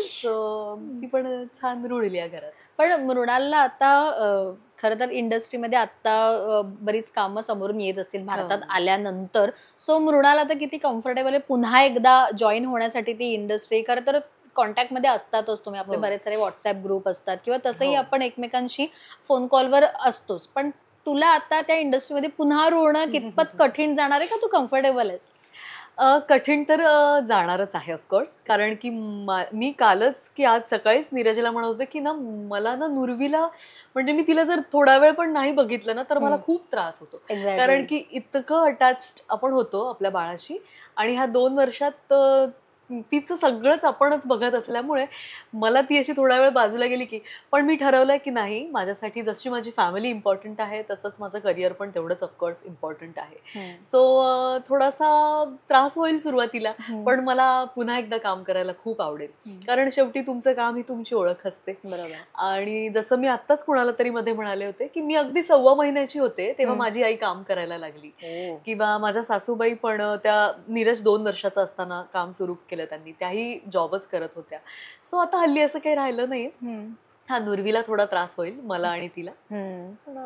[SPEAKER 1] सो ती पण छान रुळली या घरात.
[SPEAKER 2] पण मृणालला आता खरं तर इंडस्ट्रीमध्ये आता बरीच कामं समोरून येत असतील भारतात आल्यानंतर. सो मृणाल आता किती कम्फर्टेबल आहे पुन्हा एकदा जॉईन होण्यासाठी ती इंडस्ट्री? खरं तर कॉन्टॅक्टमध्ये असतातच तुम्ही, आपले बरेच सारे व्हॉट्सअप ग्रुप असतात किंवा तसंही आपण एकमेकांशी फोन कॉलवर असतोच, पण तुला आता त्या इंडस्ट्रीमध्ये पुन्हा रुळणं कितपत कठीण जाणार आहे का तू कम्फर्टेबल आहेस?
[SPEAKER 1] कठीण तर जाणारच आहे ऑफकोर्स, कारण की मी कालच की आज सकाळीच नीरजला म्हणत होते की ना मला ना नुर्वीला, म्हणजे मी तिला जर थोडा वेळ पण नाही बघितलं ना तर मला खूप त्रास होतो. कारण की इतकं अटॅच्ड आपण होतो आपल्या बाळाशी, आणि ह्या 2 वर्षात तिचं सगळंच आपणच बघत असल्यामुळे मला ती अशी थोडा वेळ बाजूला गेली की, पण मी ठरवलंय की नाही, माझ्यासाठी जशी माझी फॅमिली इम्पॉर्टंट आहे तसंच माझं करिअर पण तेवढंच ऑफकोर्स इम्पॉर्टंट आहे. सो थोडासा त्रास होईल सुरुवातीला, पण मला पुन्हा एकदा काम करायला खूप आवडेल, कारण शेवटी तुमचं काम ही तुमची ओळख असते.
[SPEAKER 2] बरोबर.
[SPEAKER 1] आणि जसं मी आत्ताच कुणाला तरी मध्ये म्हणाले होते की मी अगदी 1.25 महिन्याची होते तेव्हा माझी आई काम करायला लागली, किंवा माझ्या सासूबाई पण त्या नीरज 2 वर्षाचा असताना काम सुरू केलं त्यांनी, त्याही जॉबच करत होत्या. सो आता हल्ली असं काही राहिलं नाही. हा, नुर्वीला थोडा त्रास होईल मला आणि तिला, पण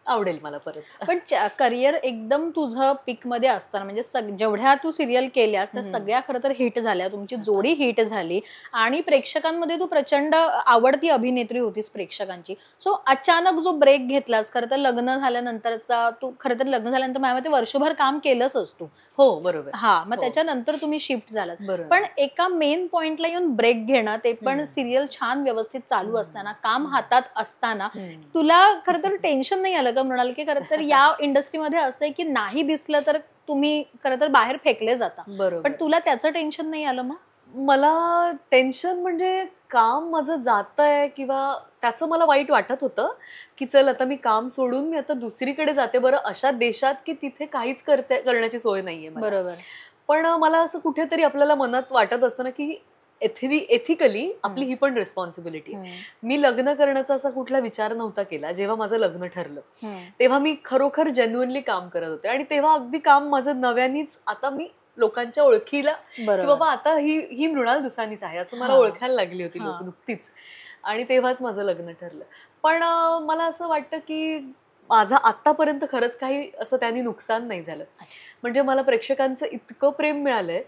[SPEAKER 1] आवडेल मला परत.
[SPEAKER 2] पण करिअर एकदम तुझं पीक मध्ये असताना, म्हणजे जेवढ्या तू सिरियल केल्यास त्या सगळ्या खरं तर हिट झाल्या, तुमची जोडी हिट झाली आणि प्रेक्षकांमध्ये तू प्रचंड आवडती अभिनेत्री होतीस प्रेक्षकांची. सो अचानक जो ब्रेक घेतलास, खरं तर लग्न झाल्यानंतरचा, तू खरं तर लग्न झाल्यानंतर माझ्या मते वर्षभर काम केलंच तू.
[SPEAKER 1] हो बरोबर.
[SPEAKER 2] हा, मग त्याच्यानंतर तुम्ही शिफ्ट झालात, पण एका मेन पॉइंटला येऊन ब्रेक घेणं, ते पण सिरियल छान व्यवस्थित चालू असताना, काम हातात असताना, तुला खरं तर टेन्शन नाही आलं का म्हणाल की खरं तर या इंडस्ट्रीमध्ये असं आहे की नाही दिसलं तर तुम्ही खरं तर बाहेर फेकले जाता, पण तुला त्याचं टेन्शन नाही आलं? मग
[SPEAKER 1] मला टेन्शन म्हणजे काम माझं जातंय किंवा त्याचं मला वाईट वाटत होतं की चल आता मी काम सोडून मी आता दुसरीकडे जाते, बरं अशा देशात की तिथे काहीच करण्याची सोय नाहीये.
[SPEAKER 2] बरोबर.
[SPEAKER 1] पण मला असं कुठेतरी आपल्याला मनात वाटत असतं ना की एथिकली आपली ही पण रिस्पॉन्सिबिलिटी. मी लग्न करण्याचा असा कुठला विचार नव्हता केला. जेव्हा माझं लग्न ठरलं तेव्हा मी खरोखर जेन्युइनली काम करत होते, आणि तेव्हा अगदी काम माझं नव्यानेच, आता मी लोकांच्या ओळखीला की बाबा आता ही मृणाल दुसानीच आहे असं मला ओळखायला लागली होती लोक नुकतीच, आणि तेव्हाच माझं लग्न ठरलं. पण मला असं वाटतं की माझं आतापर्यंत खरंच काही असं त्यांनी नुकसान नाही झालं. म्हणजे मला प्रेक्षकांचं इतकं प्रेम मिळालंय,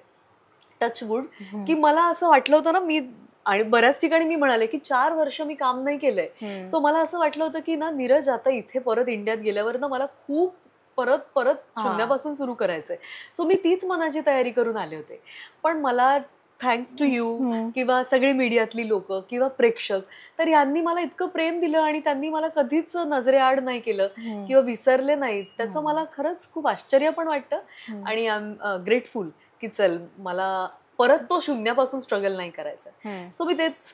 [SPEAKER 1] टचवूड, की मला असं वाटलं होतं ना, मी आणि बऱ्याच ठिकाणी मी म्हणाले की 4 वर्ष मी काम नाही केलंय. सो मला असं वाटलं होतं की ना नीरज आता इथे परत इंडियात गेल्यावर ना मला खूप परत शून्यापासून सुरू करायचंय. सो मी तीच मनाची तयारी करून आले होते. पण मला थँक्स टू यू किंवा सगळी मीडियातली लोक किंवा प्रेक्षक, तर यांनी मला इतकं प्रेम दिलं आणि त्यांनी मला कधीच नजरेआड नाही केलं किंवा विसरले नाहीत. त्याचं मला खरंच खूप आश्चर्य पण वाटतं आणि आय एम ग्रेटफुल की चल मला परत तो शून्यापासून स्ट्रगल नाही करायचा. सो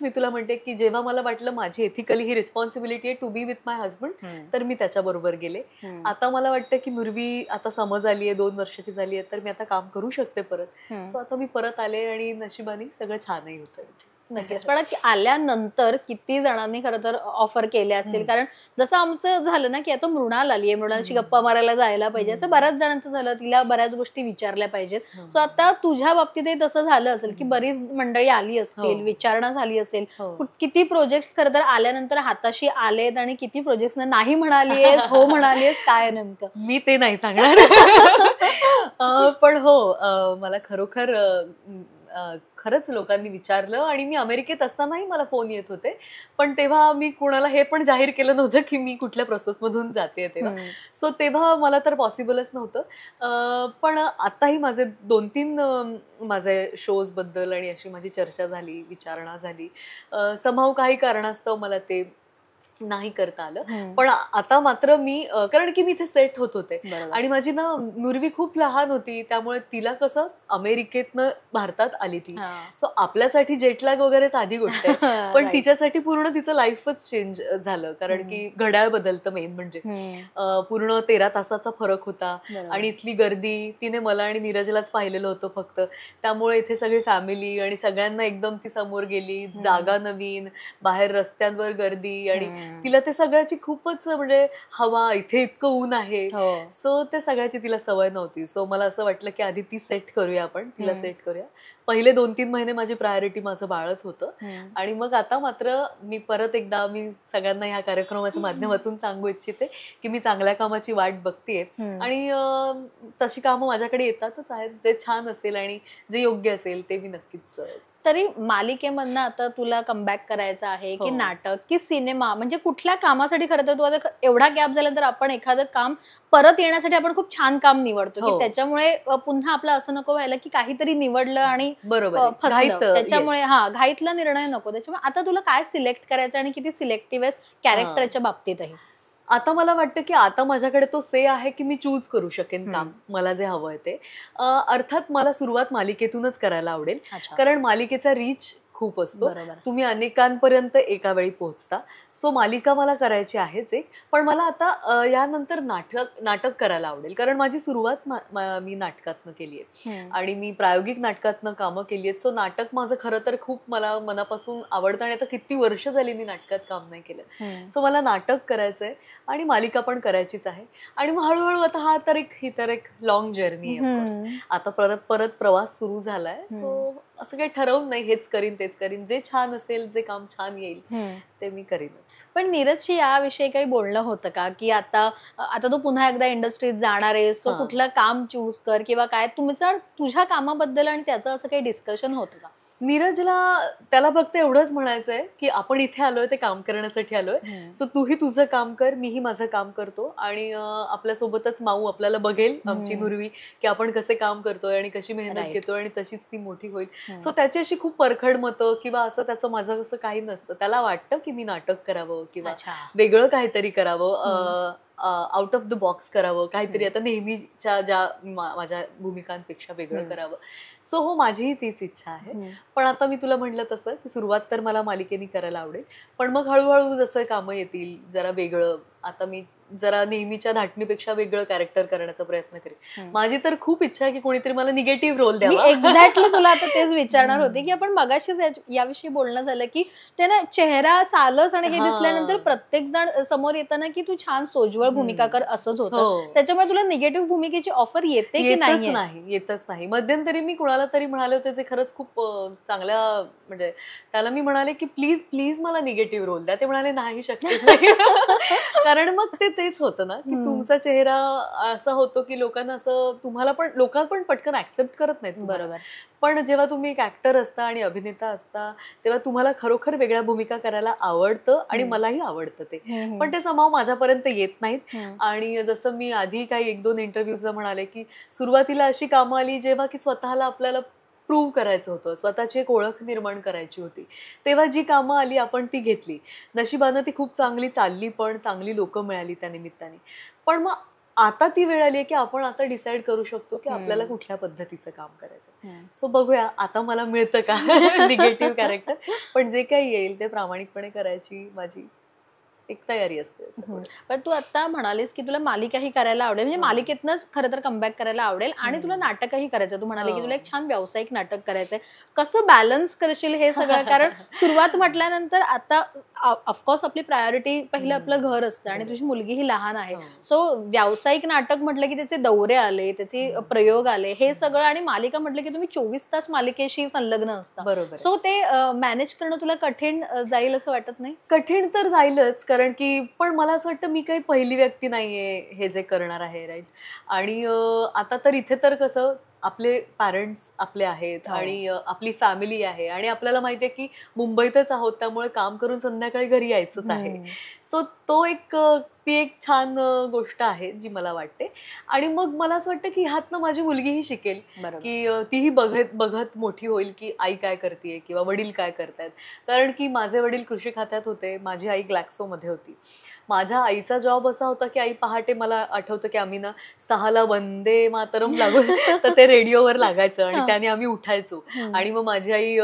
[SPEAKER 1] मी तुला म्हणते की जेव्हा मला वाटलं माझी एथिकली ही रिस्पॉन्सिबिलिटी आहे to be with my husband, तर मी त्याच्याबरोबर गेले. आता मला वाटतं की नुर्वी आता समज आली आहे, 2 वर्षाची झाली आहे, तर मी आता काम करू शकते परत. सो आता मी परत आले आणि नशिबाने सगळं छानही होतं.
[SPEAKER 2] नक्कीच. पण आल्यानंतर किती जणांनी खरं तर ऑफर केले असतील, कारण जसं आमचं झालं ना की आता मृणाल आली आहे, मृणालची गप्पा मारायला जायला पाहिजे, असं बऱ्याच जणांचं झालं, तिला बऱ्याच गोष्टी विचारल्या पाहिजेत. सो आता तुझ्या बाबतीतही तसं झालं असेल की बरीच मंडळी आली असतील, विचारणा झाली असेल, किती प्रोजेक्ट्स खरं तर आल्यानंतर हाताशी आलेत आणि किती प्रोजेक्ट्स नाही म्हणालीयस, हो म्हणालीयस, काय नेमकं?
[SPEAKER 1] मी ते नाही सांगणार. पण हो, मला खरोखर खरंच लोकांनी विचारलं, आणि मी अमेरिकेत असतानाही मला फोन येत होते, पण तेव्हा मी कोणाला हे पण जाहीर केलं नव्हतं की मी कुठल्या प्रोसेसमधून जाते तेव्हा. सो तेव्हा मला तर पॉसिबलच नव्हतं. पण आताही माझे 2-3 माझे शोज बद्दल आणि अशी माझी चर्चा झाली, विचारणा झाली. समहाऊ काही कारणास्तव मला ते नाही करता आलं. पण आता मात्र मी, कारण की मी इथे सेट होत होते आणि माझी ना नुर्वी खूप लहान होती, त्यामुळे तिला कसं अमेरिकेतनं भारतात आली ती, सो आपल्यासाठी जेटलॅग वगैरे साधी गोष्ट आहे, पण तिच्यासाठी पूर्ण तिचं लाईफच चेंज झालं, कारण की घड्याळ बदलतं मेन म्हणजे. पूर्ण 13 तासाचा फरक होता आणि इथली गर्दी, तिने मला आणि नीरजलाच पाहिलेलं होतं फक्त, त्यामुळे इथे सगळी फॅमिली आणि सगळ्यांना एकदम ती समोर गेली, जागा नवीन, बाहेर रस्त्यांवर गर्दी, आणि तिला ते सगळ्याची खूपच म्हणजे हवा, इथे इतकं ऊन आहे, सो ते सगळ्याची तिला सवय नव्हती. सो मला असं वाटलं की आधी ती सेट करूया, आपण तिला सेट करूया. पहिले 2-3 महिने माझी प्रायोरिटी माझं बाळच होतं, आणि मग आता मात्र मी परत एकदा, मी सगळ्यांना ह्या कार्यक्रमाच्या माध्यमातून सांगू इच्छिते की मी चांगल्या कामाची वाट बघतेय, आणि तशी कामं माझ्याकडे येतातच आहेत. जे छान असेल आणि जे योग्य असेल ते मी नक्कीच.
[SPEAKER 2] तरी मालिकेमधनं आता तुला कमबॅक करायचं आहे की नाटक की सिनेमा, म्हणजे कुठल्या कामासाठी खरं तर तू आता एवढा गॅप झाल्यानंतर आपण एखादं काम परत येण्यासाठी आपण खूप छान काम निवडतो की त्याच्यामुळे पुन्हा आपलं असं नको व्हायला की काहीतरी निवडलं आणि फसलं, त्याच्यामुळे घाईतला निर्णय नको. त्याच्यामुळे आता तुला काय सिलेक्ट करायचं आणि किती सिलेक्टिव्ह आहेस कॅरेक्टरच्या बाबतीतही?
[SPEAKER 1] आता मला वाटतं की आता माझ्याकडे तो से आहे की मी चूज करू शकेन काम, मला जे हवंय ते. अर्थात मला सुरुवात मालिकेतूनच करायला आवडेल, कारण मालिकेचा रीच खूप असतो, तुम्ही अनेकांपर्यंत एका वेळी पोहोचता. सो मालिका मला करायची आहेच एक, पण मला आता यानंतर नाटक करायला आवडेल, कारण माझी सुरुवात मी नाटकातनं केली आहे आणि मी प्रायोगिक नाटकातनं कामं केली आहेत. सो नाटक माझं खरं तर खूप मला मनापासून आवडतं, आणि आता किती वर्ष झाली मी नाटकात काम नाही केलं. सो मला नाटक करायचंय आणि मालिका पण करायचीच आहे, आणि मग हळूहळू आता ही तर एक लॉंग जर्नी आहे. आता परत प्रवास सुरू झालाय, सो असं काही ठरवून नाही, हेच करीन तेच करीन, जे छान असेल, जे काम छान येईल ते मी करीनच.
[SPEAKER 2] पण नीरजशी याविषयी काही बोलणं होतं का की आता तू पुन्हा एकदा इंडस्ट्रीत जाणार आहेस, तो कुठलं काम चूज कर किंवा काय, तुझ्या कामाबद्दल आणि त्याचं असं काही डिस्कशन होतं का?
[SPEAKER 1] नीरजला, त्याला फक्त एवढंच म्हणायचंय की आपण इथे आलोय ते काम करण्यासाठी आलोय, सो तूही तुझं काम कर, मीही माझं काम करतो, आणि आपल्यासोबतच माऊ आपल्याला बघेल, आमची नुर्वी, की आपण कसे काम करतोय आणि कशी मेहनत घेतोय, आणि तशीच ती मोठी होईल. सो त्याची अशी खूप परखड मतं किंवा असं त्याचं माझं असं काही नसतं. त्याला वाटतं की मी नाटक करावं किंवा वेगळं काहीतरी करावं, आउट ऑफ द बॉक्स करावं, काहीतरी आता नेहमीच्या ज्या माझ्या भूमिकांपेक्षा वेगळं करावं. सो हो, माझीही तीच इच्छा आहे. पण आता मी तुला म्हणलं तसं की सुरुवात तर मला मालिकेने करायला आवडेल, पण मग हळूहळू जसं कामं येतील, जरा वेगळं, आता मी जरा नेहमीच्या धाटणीपेक्षा वेगळं कॅरेक्टर करण्याचा प्रयत्न करेन. माझी तर खूप इच्छा आहे की कोणीतरी मला निगेटिव्ह रोल द्यावा.
[SPEAKER 2] एक्झॅक्टली तुला आता तेच विचारणार होते की आपण मगाशीच याविषयी बोलणं झालं की त्यांना चेहरा, सालस आणि हे दिसल्यानंतर प्रत्येक जण समोर येताना की तू छान सोज्वळ भूमिका कर असंच होतं, त्याच्यामुळे तुला निगेटिव्ह भूमिकेची ऑफर येते की नाही?
[SPEAKER 1] येतच नाही. मध्यंतरी मी कुणाला तरी म्हणाले होते, जे खरंच खूप चांगल्या, म्हणजे त्याला मी म्हणाले की प्लीज मला निगेटिव्ह रोल द्या. ते म्हणाले नाही, शक्यच नाही. कारण मग तेच होतं ना की तुमचा चेहरा असा होतो की लोकांना असं, लोकांना पण पटकन ऍक्सेप्ट करत नाहीत.
[SPEAKER 2] बरोबर.
[SPEAKER 1] पण जेव्हा तुम्ही एक ऍक्टर असता आणि अभिनेता असता, तेव्हा तुम्हाला खरोखर वेगळ्या भूमिका करायला आवडतं, आणि मलाही आवडतं ते, पण ते समाव माझ्यापर्यंत येत नाहीत. आणि जसं मी आधी काही 1-2 इंटरव्ह्यूजला म्हणाले की सुरुवातीला अशी कामं आली जेव्हा की स्वतःला आपल्याला प्रूव्ह करायचं होतं, स्वतःची एक ओळख निर्माण करायची होती, तेव्हा जी कामं आली आपण ती घेतली. नशिबानं ती खूप चांगली चालली, पण चांगली लोक मिळाली त्या निमित्ताने. पण मग आता ती वेळ आली की आपण आता डिसाईड करू शकतो की आपल्याला कुठल्या पद्धतीचं काम करायचं. सो बघूया आता मला मिळतं का निगेटिव्ह कॅरेक्टर, पण जे काही येईल ते प्रामाणिकपणे करायची माझी एक तयारी असते.
[SPEAKER 2] पण तू आता म्हणालीस की तुला मालिकाही करायला आवडेल, म्हणजे मालिकेतनंच खरं तर कमबॅक करायला आवडेल, आणि तुला नाटकही करायचं. तू म्हणाले की तुला एक छान व्यावसायिक नाटक करायचंय. कसं बॅलन्स करशील हे सगळं? कारण सुरुवात म्हटल्यानंतर आता ऑफकोर्स आपली प्रायोरिटी पहिलं आपलं घर असतं, आणि तुझी मुलगीही लहान आहे. सो व्यावसायिक नाटक म्हटलं की त्याचे दौरे आले, त्याचे प्रयोग आले, हे सगळं, आणि मालिका म्हटलं की तुम्ही 24 तास मालिकेशी संलग्न असता. सो ते मॅनेज करणं तुला कठीण जाईल असं वाटत नाही?
[SPEAKER 1] कठीण तर जाईलच, कारण की, पण मला असं वाटतं मी काही पहिली व्यक्ती नाहीये हे जे करणार आहे, राईट. आणि आता तर इथे तर कसं आपले पॅरेंट्स आपले आहेत आणि आपली फॅमिली आहे आणि आपल्याला माहितीये की मुंबईतच आहोत, त्यामुळे काम करून संध्याकाळी घरी यायचंच आहे. सो तो ती एक छान गोष्ट आहे जी मला वाटते. आणि मग मला असं वाटतं की ह्यातनं माझी मुलगीही शिकेल की तीही बघत मोठी होईल की आई काय करतेय किंवा वडील काय करतायत. कारण की माझे वडील कृषी खात्यात होते, माझी आई ग्लॅक्सोमध्ये होती. माझ्या आईचा जॉब असा होता की आई पहाटे, मला आठवतं की आम्ही ना 6ला वंदे मातरम लागून तर ते रेडिओवर लागायचं आणि त्याने आम्ही उठायचो. आणि मग माझी आई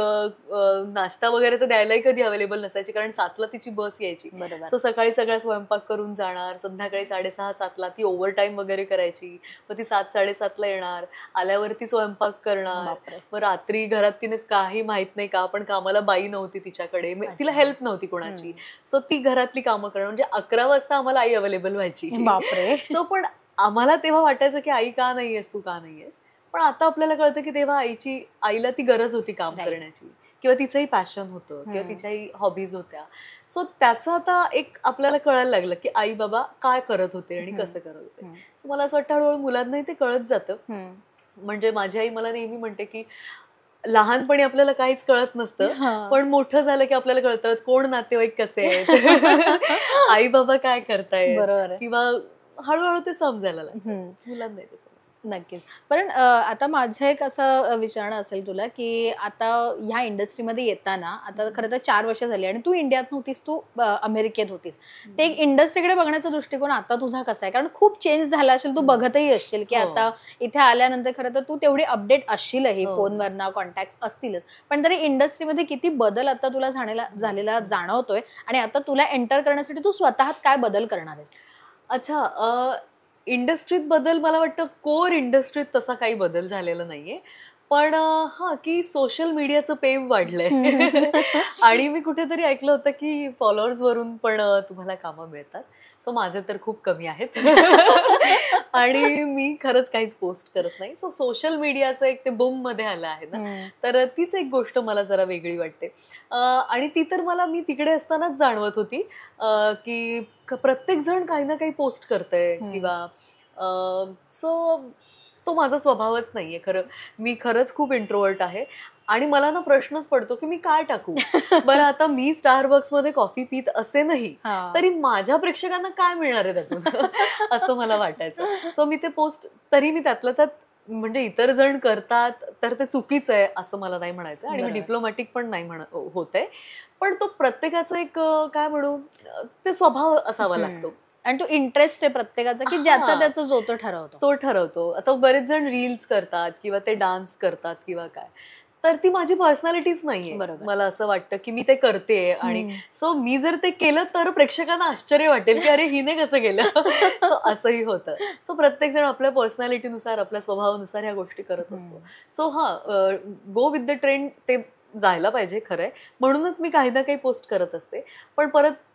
[SPEAKER 1] नाश्ता वगैरे तर द्यायलाही कधी अवेलेबल नसायची, कारण 7ला तिची बस यायची. सो सकाळी सगळा स्वयंपाक करून जाणार, संध्याकाळी 6:30-7ला ती ओव्हरटाईम वगैरे करायची. मग ती 7-7:30ला येणार, आल्यावरती स्वयंपाक करणार. मग रात्री घरात तिने काही माहित नाही का, पण कामाला बाई नव्हती तिच्याकडे, तिला हेल्प नव्हती कोणाची. सो ती घरातली कामं करणं, म्हणजे 11 वाजता आम्हाला आई अवेलेबल व्हायची.
[SPEAKER 2] बापरे.
[SPEAKER 1] सो पण आम्हाला तेव्हा वाटायचं की आई का नाहीयेस, तू का नाहीयेस. पण आता आपल्याला कळतं की तेव्हा आईला ती गरज होती काम करण्याची, किंवा तिचंही पॅशन होतं, किंवा तिच्याही हॉबीज होत्या. सो त्याचं आता एक आपल्याला कळायला लागलं की आई बाबा काय करत होते आणि कसं करत होते. सो मला असं वाटतं हळूहळू मुलांनाही ते कळत जातं. म्हणजे माझी आई मला नेहमी म्हणते की लहानपणी आपल्याला काहीच कळत नसतं, पण मोठं झालं की आपल्याला कळतं कोण नातेवाईक कसे आहेत, आई बाबा काय करतायत, किंवा हळूहळू ते समजायला लागतं मुलांना.
[SPEAKER 2] नक्कीच. पण आता माझं एक असं विचारणं असेल तुला की आता ह्या इंडस्ट्रीमध्ये येताना, आता खरं तर 4 वर्ष झाली आणि तू इंडियात नव्हतीस, तू अमेरिकेत होतीस. ते एक इंडस्ट्रीकडे बघण्याचा दृष्टिकोन आता तुझा कसा आहे? कारण खूप चेंज झाला असेल, तू बघतही असशील की आता इथे आल्यानंतर खरं तर तू तेवढी अपडेट असशीलही, फोनवरनं कॉन्टॅक्ट असतीलच, पण तरी इंडस्ट्रीमध्ये किती बदल आता तुला झालेला जाणवतोय, आणि आता तुला एंटर करण्यासाठी तू स्वतः काय बदल करणार आहेस?
[SPEAKER 1] अच्छा, इंडस्ट्रीत बदल मला वाटतं कोर इंडस्ट्रीत तसा काही बदल झालेला नाहीये, पण की सोशल मीडियाचं पेव वाढलंय. आणि मी कुठेतरी ऐकलं होतं की फॉलोअर्स वरून पण तुम्हाला कामं मिळतात. सो माझे तर खूप कमी आहेत आणि मी खरंच काहीच पोस्ट करत नाही. सो सोशल मीडियाचं एक ते बूम मध्ये आलं आहे ना, तर तीच एक गोष्ट मला जरा वेगळी वाटते. आणि ती तर मी तिकडे असतानाच जाणवत होती की प्रत्येक जण काही ना काही पोस्ट करतंय, किंवा सो तो माझा स्वभावच नाहीये खरं. मी खरंच खूप इंट्रोवर्ट आहे आणि मला ना प्रश्नच पडतो की मी काय टाकू. बरं, आता मी स्टारबक्स मध्ये कॉफी पीत असेनही तरी माझ्या प्रेक्षकांना काय मिळणार आहे त्यातून असं मला वाटायचं. सो मी ते पोस्ट तरी मी त्यातलं त्यात, म्हणजे इतर जण करतात तर ते चुकीचं आहे असं मला नाही म्हणायचं, आणि मी डिप्लोमॅटिक पण नाही होते, पण तो प्रत्येकाचा एक काय म्हणू, ते स्वभाव असावा लागतो.
[SPEAKER 2] आणि तो इंटरेस्ट आहे प्रत्येकाचा की ज्याचा त्याचा जो तो
[SPEAKER 1] ठरवतो. आता बरेच जण रील्स करतात किंवा ते डान्स करतात किंवा काय, तर ती माझी पर्सनॅलिटीच नाहीये. मला असं वाटतं की मी ते करते, आणि सो मी जर ते केलं तर प्रेक्षकांना आश्चर्य वाटेल की अरे हिने कसं केलं. सो असंही होतं. सो प्रत्येक जण आपल्या पर्सनॅलिटीनुसार, आपल्या स्वभावानुसार ह्या गोष्टी करत असतो. So go with the trend ते जायला पाहिजे, खरंय. म्हणूनच मी काही ना काही पोस्ट करत असते. पण परत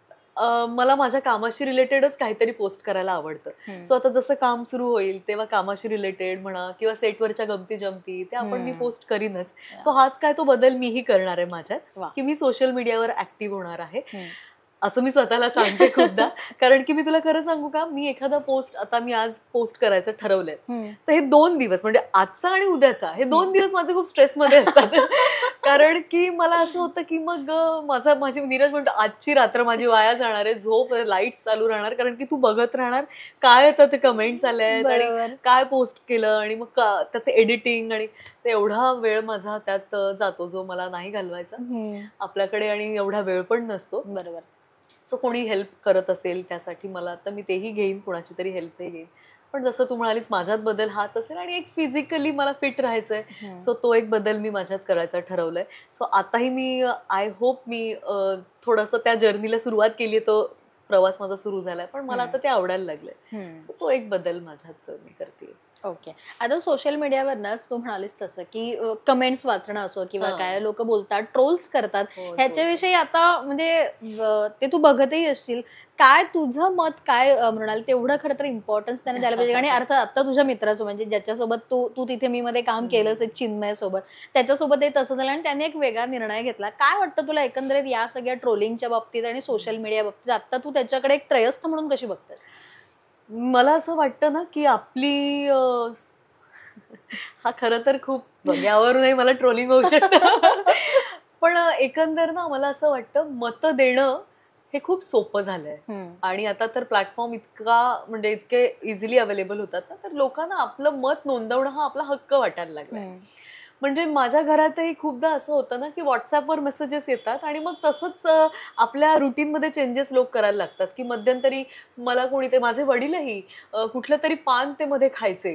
[SPEAKER 1] मला माझ्या कामाशी रिलेटेडच काहीतरी पोस्ट करायला आवडतं. सो आता जसं काम सुरू होईल तेव्हा कामाशी रिलेटेड म्हणा, किंवा सेटवरच्या गमती जमती, ते आपण मी पोस्ट करीनच. सो हाच काय तो बदल मीही करणार आहे माझ्यात, की मी सोशल मीडियावर ऍक्टिव्ह होणार आहे, असं मी स्वतःला सांगते खूपदा. कारण की मी तुला खरं सांगू का, मी एखादा पोस्ट, आता मी आज पोस्ट करायचं ठरवलंय, तर हे 2 दिवस, म्हणजे आजचा आणि उद्याचा, हे 2 दिवस माझे खूप स्ट्रेसमध्ये असतात. कारण की मला असं होतं की मग माझी नीरज म्हणतो आजची रात्र माझी वाया जाणार आहे, झोप, लाईट्स चालू राहणार, कारण की तू बघत राहणार काय येतं, ते कमेंट्स आले आहेत आणि काय पोस्ट केलं, आणि मग त्याचं एडिटिंग, आणि ते एवढा वेळ माझा त्यात जातो जो मला नाही घालवायचा आपल्याकडे, आणि एवढा वेळ पण नसतो.
[SPEAKER 2] बरोबर.
[SPEAKER 1] सो कोणी हेल्प करत असेल त्यासाठी मला, तर मी तेही घेईन, कोणाची तरी हेल्पही घेईन. पण जसं तू म्हणालीस माझ्यात बदल हाच असेल, आणि एक फिजिकली मला फिट राहायचंय, सो तो एक बदल मी माझ्यात करायचा ठरवलंय. सो आताही मी आय होप मी थोडंसं त्या जर्नीला सुरुवात केली, तो प्रवास माझा सुरू झालाय, पण मला आता ते आवडायला लागलंय. तो एक बदल माझ्यात मी करते.
[SPEAKER 2] ओके. आता सोशल मीडियावरनच तू म्हणालीस तसं की कमेंट्स वाचणं असो किंवा काय लोक बोलतात, ट्रोल्स करतात, ह्याच्याविषयी आता म्हणजे ते तू बघतही असशील, काय तुझं मत काय म्हणाल? तेवढं खरं तर इम्पॉर्टन्स त्याने द्यायला पाहिजे. आणि अर्थात आता तुझ्या मित्राचं, म्हणजे ज्याच्यासोबत तू तिथे मी मध्ये काम केलंस चिन्मय सोबत, त्याच्यासोबत हे तसं झालं आणि त्याने एक वेगळा निर्णय घेतला. काय वाटतं तुला एकंदरीत या सगळ्या ट्रोलिंगच्या बाबतीत आणि सोशल मीडिया बाबतीत? आता तू त्याच्याकडे एक त्रयस्थ म्हणून कशी बघतेस?
[SPEAKER 1] मला असं वाटतं ना की आपली हा खरं तर खूप यावरूनही मला ट्रोलिंग होऊ शकतं. पण एकंदर ना मला असं वाटतं मत देणं हे खूप सोपं झालंय आणि आता तर प्लॅटफॉर्म इतका म्हणजे इतके इझिली अवेलेबल होतात ना, तर लोकांना आपलं मत नोंदवणं हा आपला हक्क वाटायला लागलाय. म्हणजे माझ्या घरातही खूपदा असं होतं ना की व्हॉट्सअपवर मेसेजेस येतात आणि मग तसंच आपल्या रुटीनमध्ये चेंजेस लोक करायला लागतात की मध्यंतरी मला कोणी ते माझे वडीलही कुठलं तरी पान ते मध्ये खायचे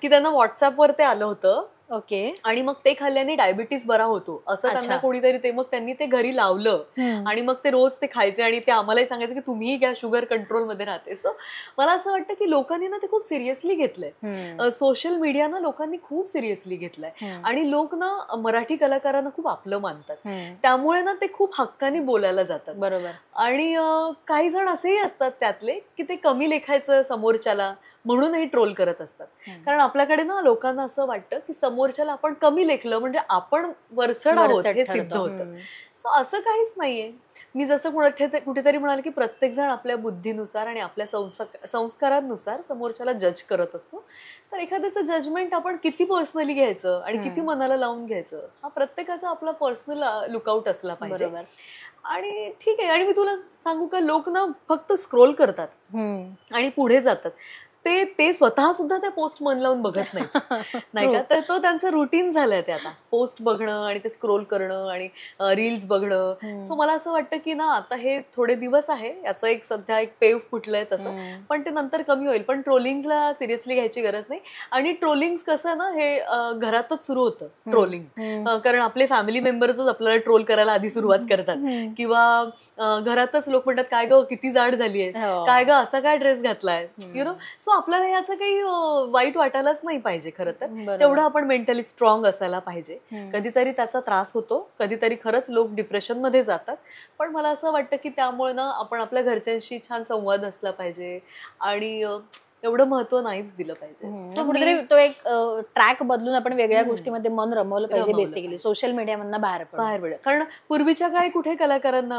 [SPEAKER 1] की त्यांना व्हॉट्सअपवर ते आलं होतं. ओके. आणि मग ते खाल्ल्याने डायबिटीस बरा होतो असं त्यांना कोणीतरी ते मग त्यांनी ते घरी लावलं आणि मग ते रोज ते खायचे आणि ते आम्हालाही सांगायचं की तुम्हीही घ्या शुगर कंट्रोलमध्ये राहते. सो मला असं वाटतं की लोकांनी ना ते खूप सिरियसली घेतलंय. सोशल मीडिया ना लोकांनी खूप सिरियसली घेतलंय आणि लोक ना मराठी कलाकारांना खूप आपलं मानतात. त्यामुळे ना ते खूप हक्काने बोलायला जातात. बरोबर. आणि काही जण असेही असतात त्यातले की ते कमी लेखायचं समोरच्याला म्हणूनही ट्रोल करत असतात. कारण आपल्याकडे ना लोकांना असं वाटतं की समोरच्याला आपण कमी लेखलं म्हणजे आपण वरचढ आहोत हे सिद्ध होतं. सो असं काहीच नाहीये. मी जसं कुठेतरी म्हणाले की प्रत्येक जण आपल्या बुद्धीनुसार आणि आपल्या संस्कारांनुसार समोरच्याला जज करत असतो. तर एखाद्याचं जजमेंट आपण किती पर्सनली घ्यायचं आणि किती मनाला लावून घ्यायचं हा प्रत्येकाचा आपला पर्सनल लुकआउट असला पाहिजे. आणि ठीक आहे. आणि मी तुला सांगू का लोक ना फक्त स्क्रोल करतात आणि पुढे जातात. ते स्वतः सुद्धा त्या पोस्ट मन लावून बघत नाही का. तर तो त्यांचं रुटीन झालंय ते आता पोस्ट बघणं आणि ते स्क्रोल करणं आणि रील्स बघणं. सो मला असं वाटतं की ना आता हे थोडे दिवस आहे याचं एक सध्या एक पेव फुटलंय तसं पण ते नंतर कमी होईल. पण ट्रोलिंगला सिरियसली घ्यायची गरज नाही. आणि ट्रोलिंग कसं ना हे घरातच सुरू होतं ट्रोलिंग. कारण आपले फॅमिली मेंबर्सच आपल्याला ट्रोल करायला आधी सुरुवात करतात किंवा घरातच लोक म्हणतात काय ग किती जाड झालीये, काय ग असा काय ड्रेस घातलाय, यु नो. सो आपल्याला याचं काही वाईट वाटायलाच नाही पाहिजे. खरं तर तेवढं आपण मेंटली स्ट्रॉंग असायला पाहिजे. कधीतरी त्याचा त्रास होतो, कधीतरी खरंच लोक डिप्रेशन मध्ये जातात. पण मला असं वाटतं की त्यामुळे ना आपण आपल्या घरच्यांशी छान संवाद असला पाहिजे आणि एवढं महत्व नाहीच दिलं पाहिजे.
[SPEAKER 2] कुठेतरी तो एक ट्रॅक बदलून आपण वेगळ्या गोष्टीमध्ये मन रमवलं पाहिजे. बेसिकली सोशल मीडियामधनं बाहेर
[SPEAKER 1] पडलं. कारण पूर्वीच्या काळी कुठे कलाकारांना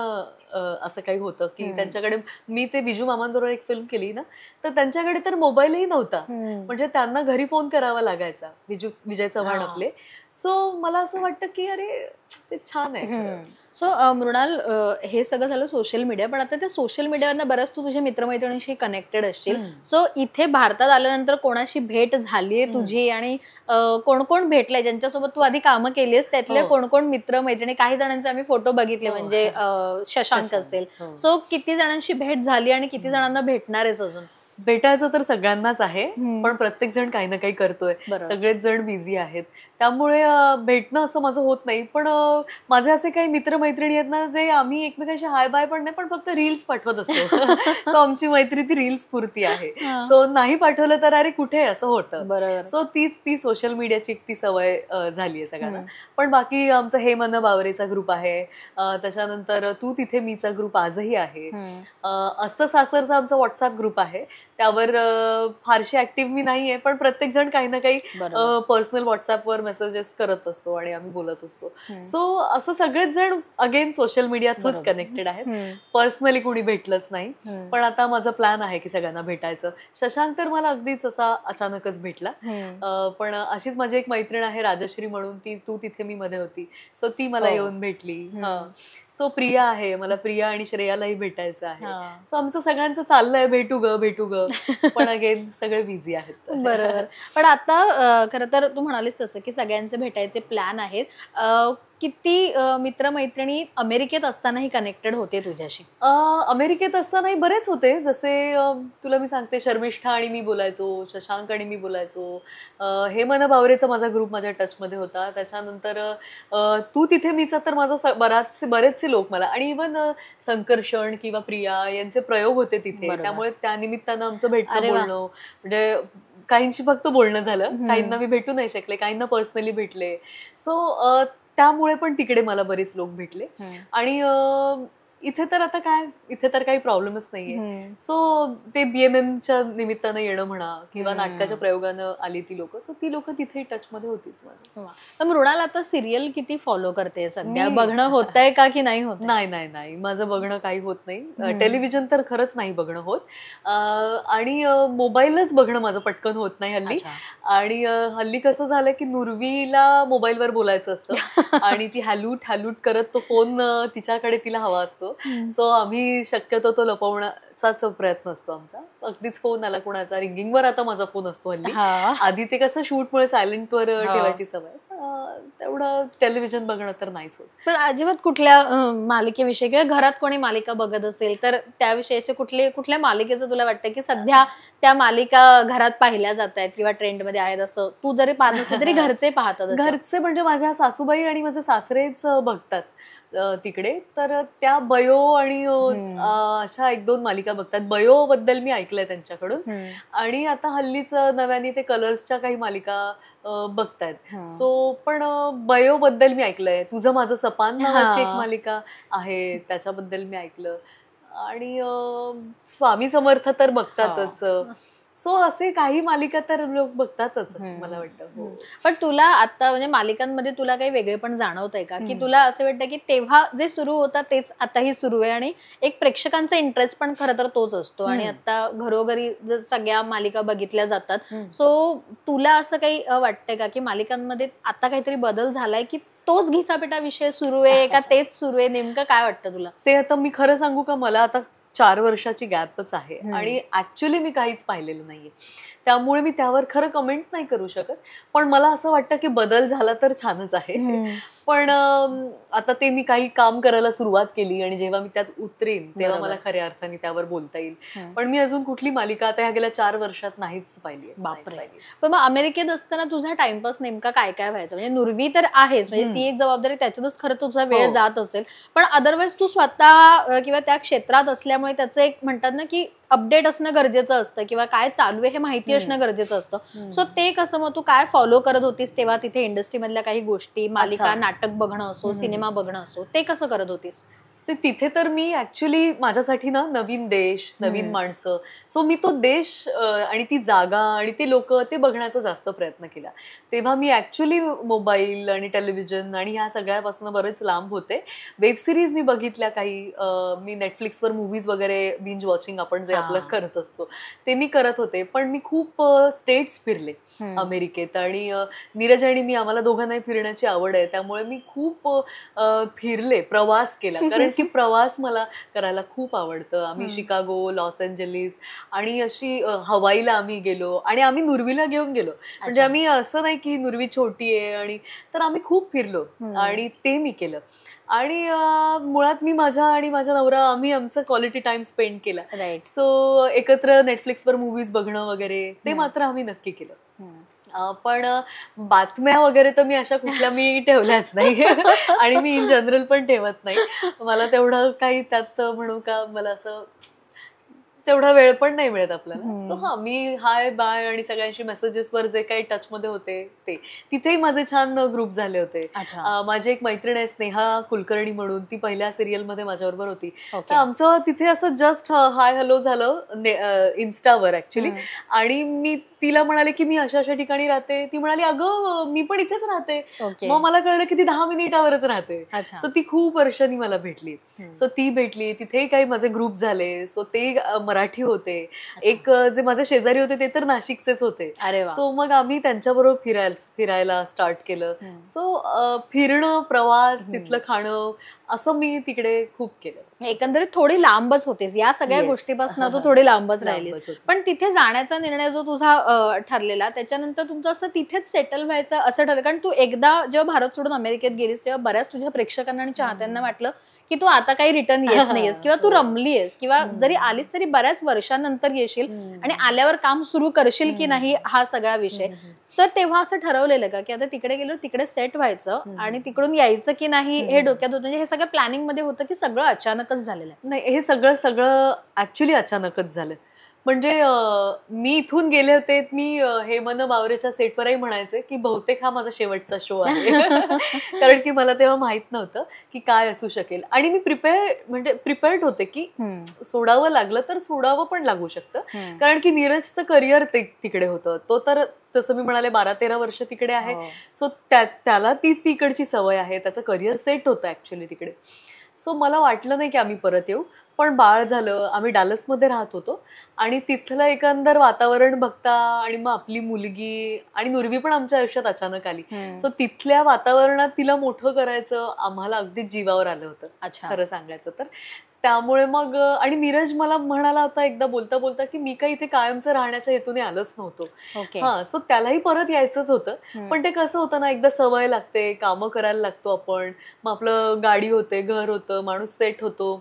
[SPEAKER 1] असं काही होतं की त्यांच्याकडे मी ते विजू मामांबरोबर एक फिल्म केली ना तर त्यांच्याकडे तर मोबाईलही नव्हता. म्हणजे त्यांना घरी फोन करावा लागायचा विजय चव्हाण आपले. सो मला असं वाटतं की अरे ते छान आहे.
[SPEAKER 2] सो मृणाल हे सगळं झालं सोशल मीडिया. पण आता त्या सोशल मीडियावरनं बऱ्याच तू तुझ्या मित्रमैत्रिणींशी कनेक्टेड असशील. सो इथे भारतात आल्यानंतर कोणाशी भेट झालीये तुझी आणि कोण कोण भेटलंय ज्यांच्यासोबत तू आधी कामं केलीस त्यातले कोण कोण मित्रमैत्रिणी. काही जणांचे आम्ही फोटो बघितले म्हणजे शशांक असेल. सो किती जणांशी भेट झाली आणि किती जणांना भेटणार आहेस अजून?
[SPEAKER 1] भेटायचं तर सगळ्यांनाच आहे पण प्रत्येक जण काही ना काही करतोय. सगळेच जण बिझी आहेत त्यामुळे भेटणं असं माझं होत नाही. पण माझे असे काही मित्रमैत्रिणी आहेत ना जे आम्ही एकमेकांशी हाय बाय पण नाही पण फक्त रील्स पाठवत असतो. सो आमची मैत्री ती रील्स पुरती आहे. सो नाही पाठवलं तर अरे कुठे असं होतं. सो ती सोशल मीडियाची ती सवय झालीये सगळ्यांना. पण बाकी आमचं हे मन बावरेचा ग्रुप आहे. त्याच्यानंतर तू तिथे मीचा ग्रुप आजही आहे. असं सासरचा आमचा व्हॉट्सअप ग्रुप आहे. त्यावर फारशी ऍक्टिव्ह मी नाहीये पण प्रत्येक जण काही ना काही पर्सनल व्हॉट्सअपवर मेसेजेस करत असतो आणि आम्ही बोलत असतो. सो असं सगळेच जण अगेन सोशल मीडिया थ्रूच कनेक्टेड आहेत. पर्सनली कुणी भेटलंच नाही. पण आता माझा प्लॅन आहे की सगळ्यांना भेटायचं. शशांक तर मला अगदीच असा अचानकच भेटला. पण अशीच माझी एक मैत्रीण आहे राजश्री म्हणून तू तिथे मी मध्ये होती. सो ती मला येऊन भेटली. सो प्रिया आहे मला प्रिया आणि श्रेयालाही भेटायचं आहे. सो आमचं सगळ्यांचं चाललंय भेटू ग पण अगेन सगळे बिझी आहेत.
[SPEAKER 2] बरोबर. पण आता खरं तर तू म्हणालीस तसं की सगळ्यांचे भेटायचे प्लॅन आहेत. किती मित्रमैत्रिणी अमेरिकेत असतानाही कनेक्टेड होते तुझ्याशी?
[SPEAKER 1] अमेरिकेत असतानाही बरेच होते. जसे तुला मी सांगते शर्मिष्ठा आणि मी बोलायचो, शशांक आणि मी बोलायचो. हे मन बावरेचा माझा ग्रुप माझ्या टचमध्ये होता. त्याच्यानंतर तू तिथे मीचा तर माझा बरेचसे लोक मला आणि इव्हन संकर्षण किंवा प्रिया यांचे प्रयोग होते तिथे. त्यामुळे त्या निमित्तानं आमचं भेटणं बोलणं म्हणजे काहींशी फक्त बोलणं झालं. काहींना मी भेटू नाही शकले, काहींना पर्सनली भेटले. सो त्यामुळे पण तिकडे मला बरेच लोक भेटले. आणि इथे तर आता काय, इथे तर काही प्रॉब्लेमच नाहीये. सो ते BMMच्या निमित्तानं येणं म्हणा किंवा नाटकाच्या प्रयोगानं आली ती लोक, सो ती लोक तिथे टच मध्ये होतीच माझ्या.
[SPEAKER 2] तर मृणाल आता सिरियल किती फॉलो करते सध्या, बघणं होतंय का की नाही होत?
[SPEAKER 1] नाही, माझं बघणं काही होत नाही. टेलिव्हिजन तर खरंच नाही बघणं होत, आणि मोबाईलच बघणं माझं पटकन होत नाही हल्ली. आणि हल्ली कसं झालंय की नुर्वीला मोबाईलवर बोलायचं असतं आणि ती हॅलूट करत तो फोन तिच्याकडे तिला हवा असतो. सो आम्ही शक्यतो तो लपवण्याचाच प्रयत्न असतो आमचा. अगदीच फोन आला कोणाचा, रिंगिंगवर आता माझा फोन असतो हल्ली. आधी ते कसं शूटमुळे सायलेंटवर ठेवायची सवय, तेवढं टेलिव्हिजन बघणं तर नाहीच होत.
[SPEAKER 2] पण अजिबात कुठल्या मालिकेविषयी किंवा घरात कोणी मालिका बघत असेल तर त्याविषयीचे कुठल्या मालिकेचं तुला वाटतं की सध्या त्या मालिका घरात पाहिल्या जात आहेत किंवा ट्रेंडमध्ये आहेत, असं तू जरी पाहत नसेल तरी घरचे पाहतात?
[SPEAKER 1] घरचे म्हणजे माझ्या सासूबाई आणि माझे सासरेच बघतात तिकडे, तर त्या बयो आणि अशा 1-2 मालिका बघतात. बयो बद्दल मी ऐकलंय त्यांच्याकडून, आणि आता हल्लीच नव्याने ते कलर्सच्या काही मालिका बघतायत. सो पण बयो बद्दल मी ऐकलंय. तुझं माझं सपान नावाची एक मालिका आहे, त्याच्याबद्दल मी ऐकलं. आणि स्वामी समर्थ तर बघतातच. सो असे काही मालिका तर लोक बघतातच मला वाटतं.
[SPEAKER 2] पण तुला आता म्हणजे मालिकांमध्ये तुला काही वेगळे पण जाणवत आहे का, की तुला असं वाटतं की तेव्हा जे सुरू होता तेच आताही सुरू आहे आणि एक प्रेक्षकांचा इंटरेस्ट पण खरं तर तोच असतो, आणि आता घरोघरी जर सगळ्या मालिका बघितल्या जातात, सो तुला असं काही वाटतंय का की मालिकांमध्ये आता काहीतरी बदल झालाय की तोच घिसापिटा विषय सुरू आहे का तेच सुरू आहे? नेमकं काय वाटतं तुला?
[SPEAKER 1] ते आता मी खरं सांगू का, मला आता 4 वर्षाची गॅपच आहे आणि ऍक्च्युली मी काहीच पाहिलेलं नाहीये, त्यामुळे मी त्यावर खरं कमेंट नाही करू शकत. पण मला असं वाटतं की बदल झाला तर छानच आहे. पण आता ते मी काही काम करायला सुरुवात केली आणि जेव्हा मी त्यात उतरेन तेव्हा मला खऱ्या अर्थाने त्यावर बोलता येईल. पण मी अजून कुठली मालिका आता ह्या गेल्या 4 वर्षात नाहीच पाहिली.
[SPEAKER 2] पण मग अमेरिकेत असताना तुझा टाइमपास नेमका काय काय व्हायचा? म्हणजे नुर्वी तर आहेच, म्हणजे ती एक जबाबदारी, त्याच्यातच खरं तुझा वेळ जात असेल, पण अदरवाईज तू स्वतः किंवा त्या क्षेत्रात असल्यामुळे त्याचं एक म्हणतात ना की अपडेट असणं गरजेचं असतं किंवा काय चालू आहे हे माहिती असणं गरजेचं असतं. सो ते कसं, मग तू काय फॉलो करत होतीस तेव्हा तिथे इंडस्ट्री मधल्या काही गोष्टी, मालिका, नाटक बघणं असो, सिनेमा बघणं असो, ते कसं करत होतीस?
[SPEAKER 1] तिथे तर मी ऍक्च्युली माझ्यासाठी ना नवीन देश, नवीन माणसं, सो मी तो देश आणि ती जागा आणि ते लोक ते बघण्याचा जास्त प्रयत्न केला. तेव्हा मी ऍक्च्युली मोबाईल आणि टेलिव्हिजन आणि ह्या सगळ्यापासून बरेच लांब होते. वेब सिरीज मी बघितल्या काही, मी नेटफ्लिक्सवर मूवीज वगैरे बिंज वॉचिंग आपण जे आपलं करत असतो ते मी करत होते. पण मी खूप स्टेट्स फिरले अमेरिकेत, आणि नीरज आणि मी, आम्हाला दोघांनाही फिरण्याची आवड आहे, त्यामुळे मी खूप फिरले, प्रवास केला, कारण की प्रवास मला करायला खूप आवडतं. आम्ही शिकागो, लॉस एंजलिस आणि अशी हवाईला आम्ही गेलो, आणि आम्ही नुर्वीला घेऊन गेलो. म्हणजे आम्ही असं नाही की नुर्वी छोटी आहे, आणि तर आम्ही खूप फिरलो आणि ते मी केलं. आणि मुळात मी माझा आणि माझा नवरा आम्ही आमचा क्वालिटी टाइम स्पेंड केला. सो एकत्र नेटफ्लिक्सवर मूवीज बघणं वगैरे ते मात्र आम्ही नक्की केलं. पण बातम्या वगैरे तर मी अशा कुठल्या मी ठेवल्याच नाही आणि मी इन जनरल पण ठेवत नाही. मला तेवढं काही त्यात म्हणू का, मला असं तेवढा वेळ पण नाही मिळत आपल्याला. सो हा, मी हाय बाय आणि सगळ्यांशी मेसेजेसवर जे काही टच मध्ये होते ते, तिथेही माझे छान ग्रुप झाले होते. माझी एक मैत्रीण आहे स्नेहा कुलकर्णी म्हणून, ती पहिल्या सिरियल मध्ये माझ्याबरोबर होती. तर आमचं तिथे असं जस्ट हाय हॅलो झालं इन्स्टावर ऍक्च्युली, आणि मी तिला म्हणाले की मी अशा अशा ठिकाणी राहते. ती म्हणाली अगं मी पण इथेच राहते. मग मला कळलं की ती 10 मिनिटावरच राहते. सो ती खूप वर्षांनी मला भेटली. सो ती भेटली, तिथेही काही माझे ग्रुप झाले. सो ते मराठी होते. एक जे माझे शेजारी होते ते तर नाशिकचेच होते. सो मग आम्ही त्यांच्याबरोबर फिरायला स्टार्ट केलं. सो फिरणं, प्रवास, तिथलं खाणं, असं मी तिकडे खूप केलं.
[SPEAKER 2] एकंदरीत थोडी लांबच होतेस या सगळ्या गोष्टीपासून, तू थोडी लांबच राहिली. पण तिथे जाण्याचा निर्णय जो तुझा ठरलेला, त्याच्यानंतर तुमचं असं तिथेच सेटल व्हायचं असं ठरलं? कारण तू एकदा जेव्हा भारत सोडून अमेरिकेत गेलीस तेव्हा बऱ्याच तुझ्या प्रेक्षकांना आणि चाहत्यांना वाटलं की तू आता काही रिटर्न येत नाहीयेस किंवा तू रमलीयस, किंवा जरी आलीस तरी बऱ्याच वर्षांनंतर येशील आणि आल्यावर काम सुरू करशील की नाही हा सगळा विषय. तर तेव्हा असं ठरवलेलं का की आता तिकडे गेलो तिकडे सेट व्हायचं आणि तिकडून यायचं की नाही हे डोक्यात होतं? म्हणजे हे सगळं प्लॅनिंग मध्ये होतं की सगळं अचानकच झालेलं?
[SPEAKER 1] नाही, हे सगळं ऍक्च्युली अचानकच झालं. म्हणजे मी इथून गेले होते, मी हे मन बावरेच्या सेटवरही म्हणायचे की बहुतेक हा माझा शेवटचा शो आहे. कारण की मला तेव्हा माहित नव्हतं की काय असू शकेल आणि मी प्रिपेअर्ड होते की सोडावं लागलं तर सोडावं पण लागू शकतं. कारण की नीरजचं करिअर तिकडे होतं. तो तर तसं मी म्हणाले 12-13 वर्ष तिकडे आहे. सो त्याला तिकडची सवय आहे, त्याचं करिअर सेट होतं ऍक्च्युअली तिकडे. सो मला वाटलं नाही की आम्ही परत येऊ. पण बाळ झालं, आम्ही डॅलसमध्ये राहत होतो आणि तिथलं एकंदर वातावरण बघता आणि मग आपली मुलगी आणि नुर्वी पण आमच्या आयुष्यात अचानक आली. सो तिथल्या वातावरणात तिला मोठं करायचं आम्हाला अगदीच जीवावर आलं होतं खरं सांगायचं तर. त्यामुळे मग आणि नीरज मला म्हणाला होता एकदा बोलता बोलता की मी काही इथे कायमचं राहण्याच्या हेतूने आलोच नव्हतो. हा, सो त्यालाही परत यायचंच होतं. पण ते कसं होतं ना, एकदा सवय लागते, कामं करायला लागतो आपण, मग आपलं गाडी होते, घर होतं, माणूस सेट होतो.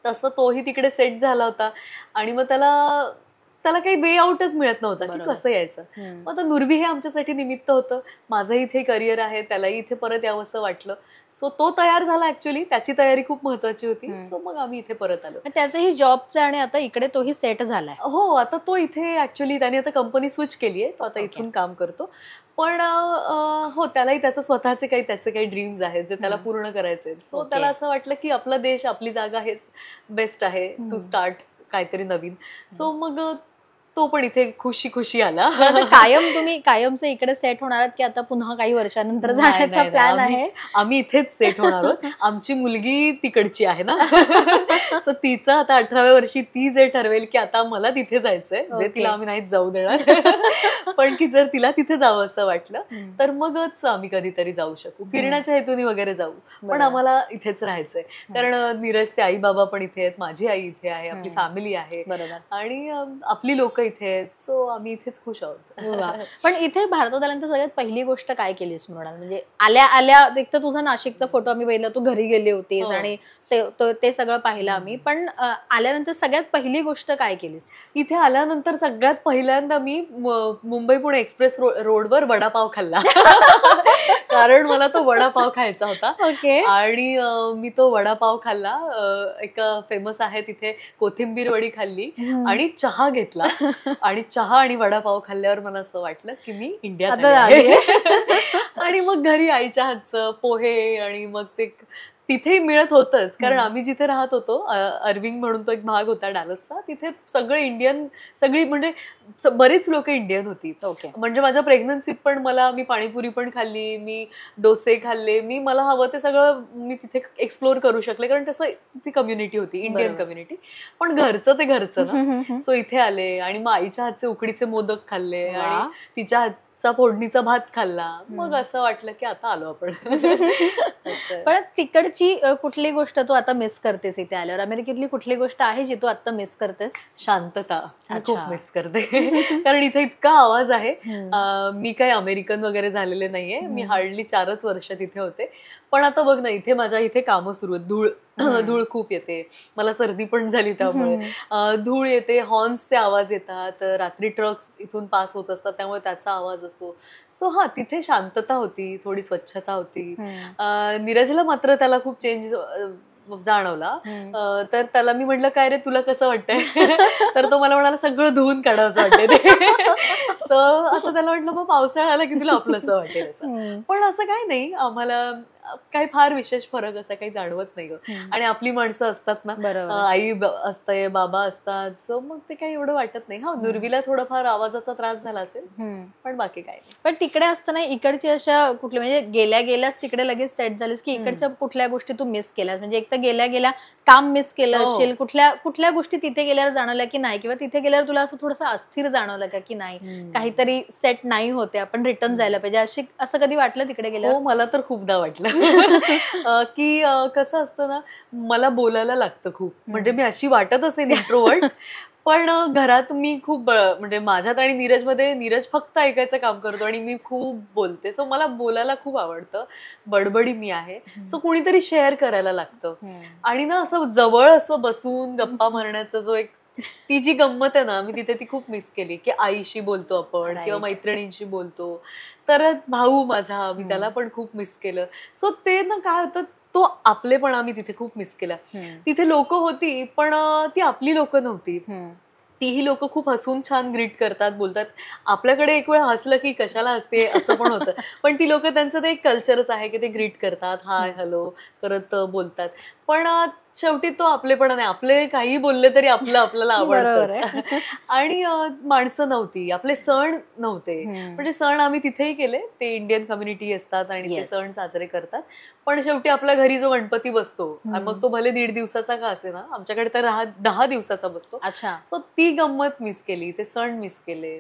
[SPEAKER 1] तसं तोही तिकडे सेट झाला होता आणि मग त्याला काही वे आउटच मिळत नव्हता की कसं यायचं. मग आता नुर्वी हे आमच्यासाठी निमित्त होतं. माझं इथे करिअर आहे, त्यालाही इथे परत यावं असं वाटलं. सो तो तयार झाला. ऍक्च्युअली त्याची तयारी खूप महत्वाची होती. सो मग आम्ही इथे परत आलो.
[SPEAKER 2] त्याचंही जॉबचं आणि आता इकडे तोही सेट झालाय.
[SPEAKER 1] हो, आता तो इथे ऍक्च्युअली त्याने आता कंपनी स्विच केली आहे, तो आता इथून काम करतो. पण हो, त्यालाही त्याचं स्वतःचे काही ड्रीम्स आहेत जे त्याला पूर्ण करायचे. सो त्याला असं वाटलं की आपला देश, आपली जागा हेच बेस्ट आहे टू स्टार्ट काहीतरी नवीन. सो मग तो पण इथे खुशी खुशी आला.
[SPEAKER 2] तुम्ही कायमचे इकडे सेट होणार आहात की आता पुन्हा काही वर्षानंतर जाण्याचा प्लॅन आहे?
[SPEAKER 1] आम्ही इथेच सेट होणार आहोत. आमची मुलगी तिकडची आहे ना, सो तिचं आता 18व्या वर्षी ती जे ठरवेल की आता मला तिथे जायचंय, जे तिला आम्ही नाहीच जाऊ देणार. पण की जर तिला तिथे जावं असं वाटलं तर मगच आम्ही कधीतरी जाऊ शकू, फिरण्याच्या हेतूने वगैरे जाऊ. पण आम्हाला इथेच राहायचंय कारण नीरजचे आई बाबा पण इथे आहेत, माझी आई इथे आहे, आपली फॅमिली आहे आणि आपली लोक इथे आहेत. सो आम्ही इथेच खुश आहोत.
[SPEAKER 2] पण इथे भारतात आल्यानंतर सगळ्यात पहिली गोष्ट काय केलीस मृणाल? म्हणजे आल्या एक तर तुझा नाशिकचा फोटो आम्ही बघितला, तू घरी गेली होतीस आणि ते सगळं पाहिलं आम्ही. पण आल्यानंतर सगळ्यात पहिली गोष्ट काय केलीस?
[SPEAKER 1] इथे आल्यानंतर सगळ्यात पहिल्यांदा मी मुंबई पुणे एक्सप्रेस रोडवर वडापाव खाल्ला. कारण मला तो वडापाव खायचा होता. आणि मी तो वडापाव खाल्ला. एक फेमस आहे तिथे कोथिंबीर वडी खाल्ली आणि चहा घेतला. आणि चहा आणि वडापाव खाल्ल्यावर मला असं वाटलं की मी इंडियात आहे. आणि मग घरी आईच्या हातचं पोहे आणि मग ते तिथे मिळत होतंच. कारण आम्ही जिथे राहत होतो, अर्विंग म्हणून तो एक भाग होता डॅलसचा, तिथे सगळे इंडियन, सगळी म्हणजे बरीच लोक इंडियन होती. म्हणजे माझ्या प्रेग्नन्सीत पण मी पाणीपुरी पण खाल्ली, मी डोसे खाल्ले, मला हवं ते सगळं मी तिथे एक्सप्लोर करू शकले. कारण तसं ती कम्युनिटी होती, इंडियन कम्युनिटी. पण घरचं ते घरचं ना. सो इथे आले आणि मग आईच्या हातचे उकडीचे मोदक खाल्ले आणि तिच्या हातचा फोडणीचा भात खाल्ला. मग असं वाटलं की आता आलो आपण.
[SPEAKER 2] पण तिकडची कुठली गोष्ट तू आता मिस करतेस इथे आल्यावर? अमेरिकेतली कुठली गोष्ट आहे जी तू आता मिस करतेस?
[SPEAKER 1] शांतता खूप मिस करते. कारण इथे इतका आवाज आहे. मी काही अमेरिकन वगैरे झालेले नाहीये, मी हार्डली 4च वर्ष तिथे होते. पण आता बघ ना, इथे माझ्या इथे कामं सुरू आहेत. धूळ खूप येते, मला सर्दी पण झाली त्यामुळे. धूळ येते, हॉर्न्सचे आवाज येतात, रात्री ट्रक्स इथून पास होत असतात त्यामुळे त्याचा आवाज असतो. सो हा, तिथे शांतता होती, थोडी स्वच्छता होती. नीरजला मात्र त्याला खूप चेंज जाणवला. तर त्याला मी म्हटलं काय रे तुला कसं वाटतंय? तर तो मला म्हणाला सगळं धुवून काढावं वाटतंय ते. सो आता त्याला म्हटलं मग पावसाळा आला की तुला आपलं असं वाटेल असं. पण असं काही नाही, आम्हाला काही फार विशेष फरक असा काही जाणवत नाही ग. आणि आपली माणसं असतात ना, आई असते, बाबा असतात, सो मग ते काही एवढं वाटत नाही. हा, नुर्वीला थोडंफार आवाजाचा त्रास झाला असेल, पण बाकी काय नाही.
[SPEAKER 2] पण तिकडे असताना इकडची अशा कुठल्या म्हणजे गेल्याच तिकडे लगेच सेट झालीस की इकडच्या कुठल्या गोष्टी तू मिस केल्यास? म्हणजे एक तर गेल्या काम मिस केलं असेल, कुठल्या गोष्टी तिथे गेल्यावर जाणवल्या की नाही, किंवा तिथे गेल्यावर तुला असं थोडंसं अस्थिर जाणवलं का की नाही काहीतरी सेट नाही होते, आपण रिटर्न जायला पाहिजे, असं कधी वाटलं तिकडे गेल्यावर?
[SPEAKER 1] हो, मला तर खूपदा वाटलं. की कसं असतं ना, मला बोलायला लागतं खूप. म्हणजे मी अशी वाटत असेल इंट्रोवर्ट, पण घरात मी खूप म्हणजे माझ्यात आणि नीरजमध्ये, नीरज फक्त ऐकायचं काम करतो आणि मी खूप बोलते. सो मला बोलायला खूप आवडतं, बडबडी मी आहे. सो कुणीतरी शेअर करायला लागतं. आणि ना असं जवळ असं बसून गप्पा मारण्याचा जो एक ती जी गंमत आहे ना, मी तिथे ती खूप मिस केली. की आईशी बोलतो आपण किंवा मैत्रिणींशी बोलतो. तर भाऊ माझा, मी त्याला पण खूप मिस केलं. सो ते ना काय होतं, तो आपलेपणा मी तिथे खूप मिस केला. तिथे लोक होती पण ती आपली लोक नव्हती. तीही लोक खूप हसून छान ग्रीट करतात, बोलतात. आपल्याकडे एक वेळ हसलं की कशाला हसते असं पण होतं, पण ती लोक त्यांचं ते एक कल्चरच आहे की ते ग्रीट करतात, हाय हॅलो करत बोलतात. पण शेवटी तो आपलेपणा नाही, आपले काही बोलले तरी आपल्याला आवडतं. आणि माणसं नव्हती, आपले सण नव्हते. म्हणजे सण आम्ही तिथेही केले, ते इंडियन कम्युनिटी असतात आणि ते सण साजरे करतात. पण शेवटी आपल्या घरी जो गणपती बसतो, मग तो भले 1.5 दिवसाचा का असे ना, आमच्याकडे तर 10 दिवसाचा बसतो. सो ती गंमत मिस केली, ते सण मिस केले.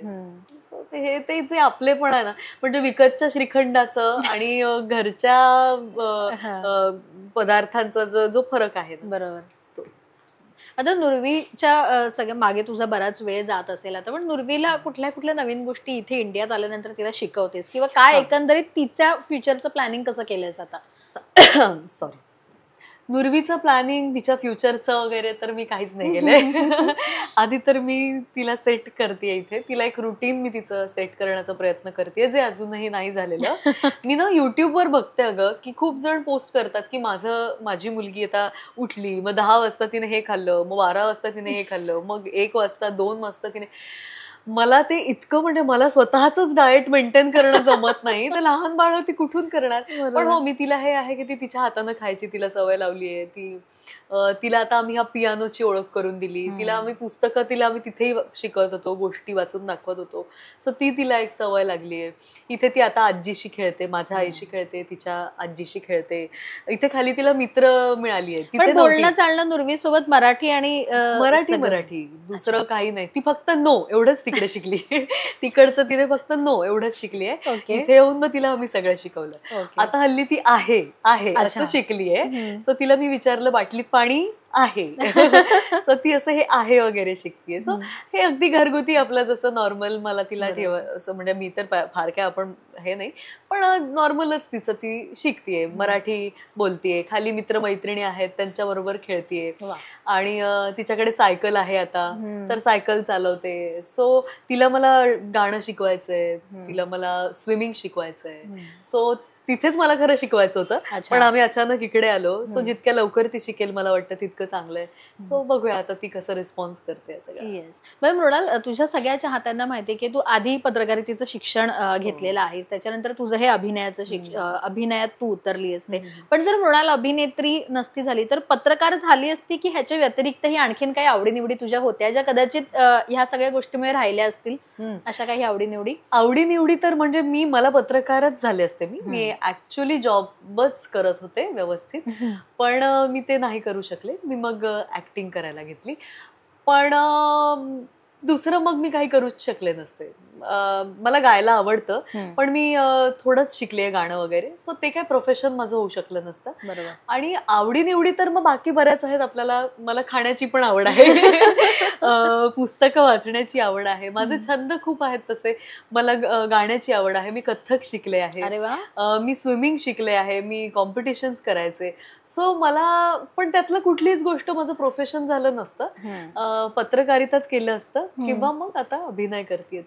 [SPEAKER 1] सो ते जे आपलेपण आहे ना, म्हणजे विकतच्या श्रीखंडाचं आणि घरच्या पदार्थांचा जो फरक आहे.
[SPEAKER 2] बरोबर. आता नुर्वीच्या सगळ्या मागे तुझा बराच वेळ जात असेल आता, पण नुर्वीला कुठल्या कुठल्या नवीन गोष्टी इथे इंडियात आल्यानंतर तिला शिकवतेस, किंवा काय एकंदरीत तिच्या फ्युचरचं प्लॅनिंग कसं केलंयस आता?
[SPEAKER 1] सॉरी, नुर्वीचं प्लॅनिंग, तिच्या फ्युचरचं वगैरे तर मी काहीच नाही केलंय. आधी तर मी तिला सेट करते इथे, तिला एक रुटीन मी तिचं सेट करण्याचा प्रयत्न करते, जे अजूनही नाही झालेलं. मी ना युट्यूबवर बघते अगं, की खूप जण पोस्ट करतात की माझी मुलगी आता उठली, मग 10 वाजता तिने हे खाल्लं, मग 12 वाजता तिने हे खाल्लं, मग 1 वाजता 2 वाजता तिने. मला ते इतकं, म्हणजे मला स्वतःच डाएट मेंटेन करणं जमत नाही, तर लहान बाळ ती कुठून करणार. पण हो, मी तिला हे आहे की ती तिच्या हातानं खायची तिला सवय लावली आहे. तिला आता आम्ही ह्या पियानोची ओळख करून दिली, तिला आम्ही पुस्तकं आम्ही तिथेही शिकवत होतो, गोष्टी वाचून दाखवत होतो. सो तिला एक सवय लागली आहे. इथे ती आता आजीशी खेळते, माझ्या आईशी खेळते, तिच्या आजीशी खेळते. इथे खाली तिला मित्र मिळाली आहे.
[SPEAKER 2] तिथे बोलणं चालणं नुर्वी सोबत मराठी आणि
[SPEAKER 1] मराठी दुसरं काही नाही. ती फक्त नो एवढंच तिकडे शिकली. तिकडचं तिने फक्त नो एवढंच शिकली आहे. इथे येऊन मग तिला आम्ही सगळं शिकवलं. आता हल्ली ती आहे असं शिकली आहे. सो तिला मी विचारलं, बाटलीत पाणी आहे. सो ती असं हे आहे वगैरे शिकतीये. सो हे अगदी घरगुती आपलं जसं नॉर्मल मला तिला असं, म्हणजे मी तर फार काय आपण हे नाही, पण नॉर्मलच तिचं ती शिकतीये. मराठी बोलतीये, खाली मित्रमैत्रिणी आहेत त्यांच्याबरोबर खेळतीये, आणि तिच्याकडे सायकल आहे आता, तर सायकल चालवते. सो तिला मला गाणं शिकवायचंय, तिला मला स्विमिंग शिकवायचंय. सो तिथेच मला खरं शिकवायचं होतं, पण आम्ही अचानक इकडे आलो. सो जितक्या लवकर ती शिकेल मला वाटतं तितकं चांगलंय. सो बघूया आता ती कसं रिस्पॉन्स करते सगळं.
[SPEAKER 2] मृणाल, तुझ्या सगळ्या चाहत्यांना माहितीये की तू आधी पत्रकारितेचं शिक्षण घेतलेलं आहेस, त्याच्यानंतर तुझं हे अभिनयात तू उतरली असते. पण जर मृणाल अभिनेत्री नसती झाली तर पत्रकार झाली असती, की ह्याच्या व्यतिरिक्तही आणखीन काही आवडीनिवडी तुझ्या होत्या ज्या कदाचित ह्या सगळ्या गोष्टीमुळे राहिल्या असतील? अशा काही
[SPEAKER 1] आवडीनिवडी तर म्हणजे मला पत्रकारच झाले असते. मी ऍक्च्युअली जॉबच करत होते व्यवस्थित, पण मी ते नाही करू शकले. मी मग ऍक्टिंग करायला घेतली, पण दुसरं मग मी काही करूच शकले नसते. मला गायला आवडतं, पण मी थोडंच शिकले गाणं वगैरे. सो ते काय प्रोफेशन माझं होऊ शकलं नसतं.
[SPEAKER 2] बरोबर.
[SPEAKER 1] आणि आवडीनिवडी तर मग बाकी बऱ्याच आहेत आपल्याला. मला खाण्याची पण आवड आहे, पुस्तकं वाचण्याची आवड आहे, माझे छंद खूप आहेत तसे. मला गाण्याची आवड आहे, मी कथ्थक शिकले आहे, मी स्विमिंग शिकले आहे, मी कॉम्पिटिशन्स करायचे. सो मला पण त्यातलं कुठलीच गोष्ट माझं प्रोफेशन झालं नसतं. पत्रकारिताच केलं असतं, किंवा मग आता अभिनय करते.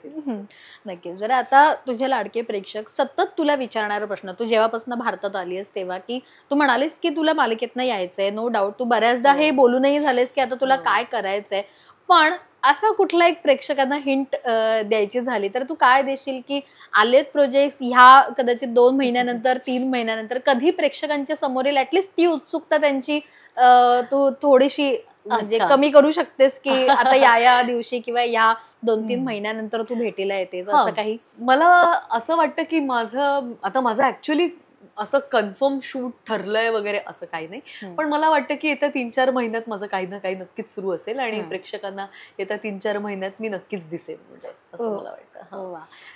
[SPEAKER 2] नक्कीच. बरं, आता तुझे लाडके प्रेक्षक सतत तुला विचारणारा प्रश्न, तू जेव्हापासून भारतात आलीस तेव्हा, की तू म्हणालीस की तुला मालिकेतनं यायचंय, नो डाऊट, तू बऱ्याचदा हे बोलूनही झालेस की आता तुला काय करायचंय, पण असा कुठला एक प्रेक्षकांना हिंट द्यायची झाली तर तू काय देशील, की आलेत प्रोजेक्ट ह्या कदाचित 2 महिन्यानंतर 3 महिन्यानंतर कधी प्रेक्षकांच्या समोर येईल, ऍटलीस्ट ती उत्सुकता त्यांची तू थोडीशी म्हणजे कमी करू शकतेस, की आता या दिवशी किंवा या 2-3 महिन्यानंतर तू भेटीला येतेस, असं काही?
[SPEAKER 1] मला असं वाटतं की माझं ऍक्च्युअली असं कन्फर्म शूट ठरलंय वगैरे असं काही नाही, पण मला वाटतं की येत्या 3-4 महिन्यात माझं काही ना काही नक्कीच सुरू असेल, आणि प्रेक्षकांना येत्या 3-4 महिन्यात मी नक्कीच दिसेल, म्हणजे असं मला वाटतं.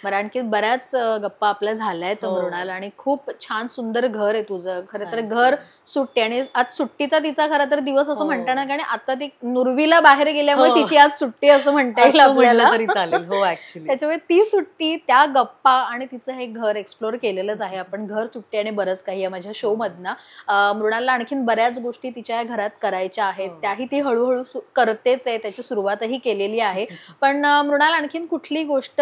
[SPEAKER 2] बरं, आणखी बऱ्याच गप्पा आपल्या झाल्यात मृणाल, आणि खूप छान सुंदर घर आहे तुझं. खरं तर घर सुट्टी, आणि आज सुट्टीचा तिचा खरं तर दिवस असं म्हणता ना, कारण आता ती नुर्वीला बाहेर गेल्यामुळे तिची आज सुट्टी असं म्हणता येईल आपल्याला,
[SPEAKER 1] तरी चालेल. हो, ऍक्च्युली
[SPEAKER 2] त्याच्यामुळे ती सुट्टी, त्या गप्पा आणि तिचं हे घर एक्सप्लोर केलेलंच आहे आपण. घर, सुट्टी आणि बरंच काही या माझ्या शो मधनं. मृणालला आणखीन बऱ्याच गोष्टी तिच्या घरात करायच्या आहेत, त्याही ती हळूहळू करतेच आहे, त्याची सुरुवातही केलेली आहे. पण मृणाल, आणखीन कुठली गोष्ट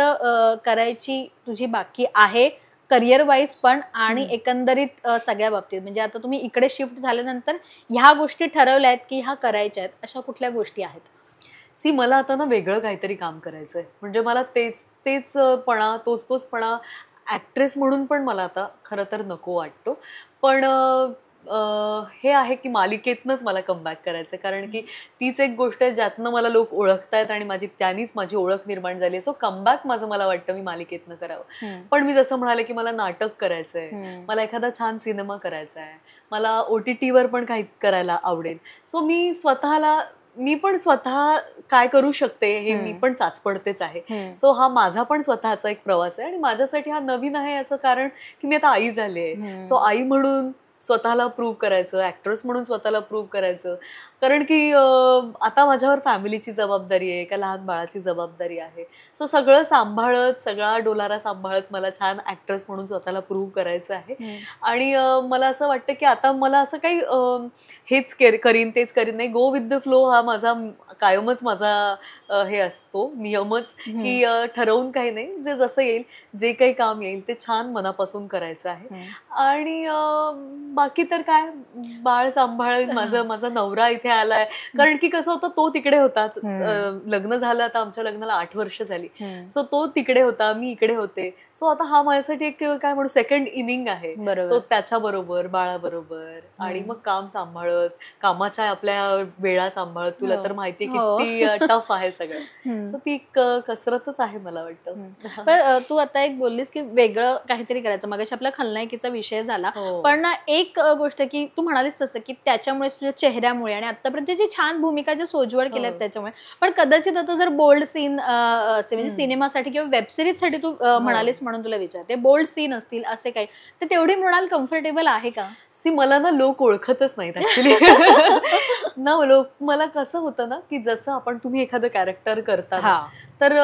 [SPEAKER 2] करायची तुझी बाकी आहे करिअर वाईज पण, आणि एकंदरीत सगळ्या बाबतीत? म्हणजे आता तुम्ही इकडे शिफ्ट झाल्यानंतर ह्या गोष्टी ठरवल्या आहेत की ह्या करायच्या आहेत, अशा कुठल्या गोष्टी आहेत?
[SPEAKER 1] सी मला आता ना वेगळं काहीतरी काम करायचंय, म्हणजे मला तेच पणा तोचपणा ऍक्ट्रेस म्हणून पण मला आता खरं तर नको वाटतो. पण हे आहे की मालिकेतनंच मला कमबॅक करायचं, कारण की तीच एक गोष्ट आहे ज्यातनं मला लोक ओळखतायत आणि त्यांनीच माझी ओळख निर्माण झाली. सो कमबॅक माझं मला वाटतं मी मालिकेतनं करावं. पण मी जसं म्हणाले की मला नाटक करायचंय, मला एखादा छान सिनेमा करायचा आहे, मला OTT वर पण काही करायला आवडेल. सो मी पण स्वतः काय करू शकते हे मी पण चाचपडतेच आहे. सो हा माझा पण स्वतःचा एक प्रवास आहे आणि माझ्यासाठी हा नवीन आहे याचं कारण की मी आता आई झाली आहे. सो आई म्हणून स्वतःला प्रूव्ह करायचं, ऍक्ट्रेस म्हणून स्वतःला प्रूव्ह करायचं, कारण की आता माझ्यावर फॅमिलीची जबाबदारी आहे, एका लहान बाळाची जबाबदारी आहे. सो सगळं सांभाळत, सगळा डोलारा सांभाळत मला छान ऍक्ट्रेस म्हणून स्वतःला प्रूव्ह करायचं आहे. आणि मला असं वाटतं की आता मला असं काही हेच करीन तेच करीन नाही, गो विथ द फ्लो हा माझा कायमच माझा हे असतो नियमच, की ठरवून काही नाही, जे जसं येईल, जे काही काम येईल ते छान मनापासून करायचं आहे. आणि बाकी तर काय, बाळ सांभाळ, माझा नवरा इथे आलाय, कारण की कसं होतं तो तिकडे होताच, लग्न झालं आता आमच्या लग्नाला 8 वर्ष झाली. सो तो तिकडे होता, मी इकडे होते. सो आता हा माझ्यासाठी एक काय म्हणू सेकंड इनिंग आहे. सो त्याच्याबरोबर बाळाबरोबर आणि मग काम सांभाळत, कामाच्या आपल्या वेळा सांभाळत, तुला तर माहितीये किती टफ आहे सगळं. सो ती कसरतच आहे मला वाटतं.
[SPEAKER 2] पण तू आता एक बोललीस की वेगळं काहीतरी करायचं, मगाशी आपला खलनायकीचा विषय झाला, पण एक गोष्ट की तू म्हणालीस तसं की त्याच्यामुळे तुझ्या चेहऱ्यामुळे आणि आतापर्यंत जी छान भूमिका ज्या सोजवळ केल्यात त्याच्यामुळे, पण कदाचित आता जर बोल्ड सीन असे म्हणजे सिनेमासाठी किंवा वेबसिरीज साठी तू म्हणालीस म्हणून तुला विचारते, बोल्ड सीन असतील असे काही, तर तेवढी मृणाल कम्फर्टेबल आहे का?
[SPEAKER 1] सी मला ना लोक ओळखतच नाहीत ऍक्च्युली. ना लोक, मला कसं होतं ना की जसं तुम्ही एखादं कॅरेक्टर करता तर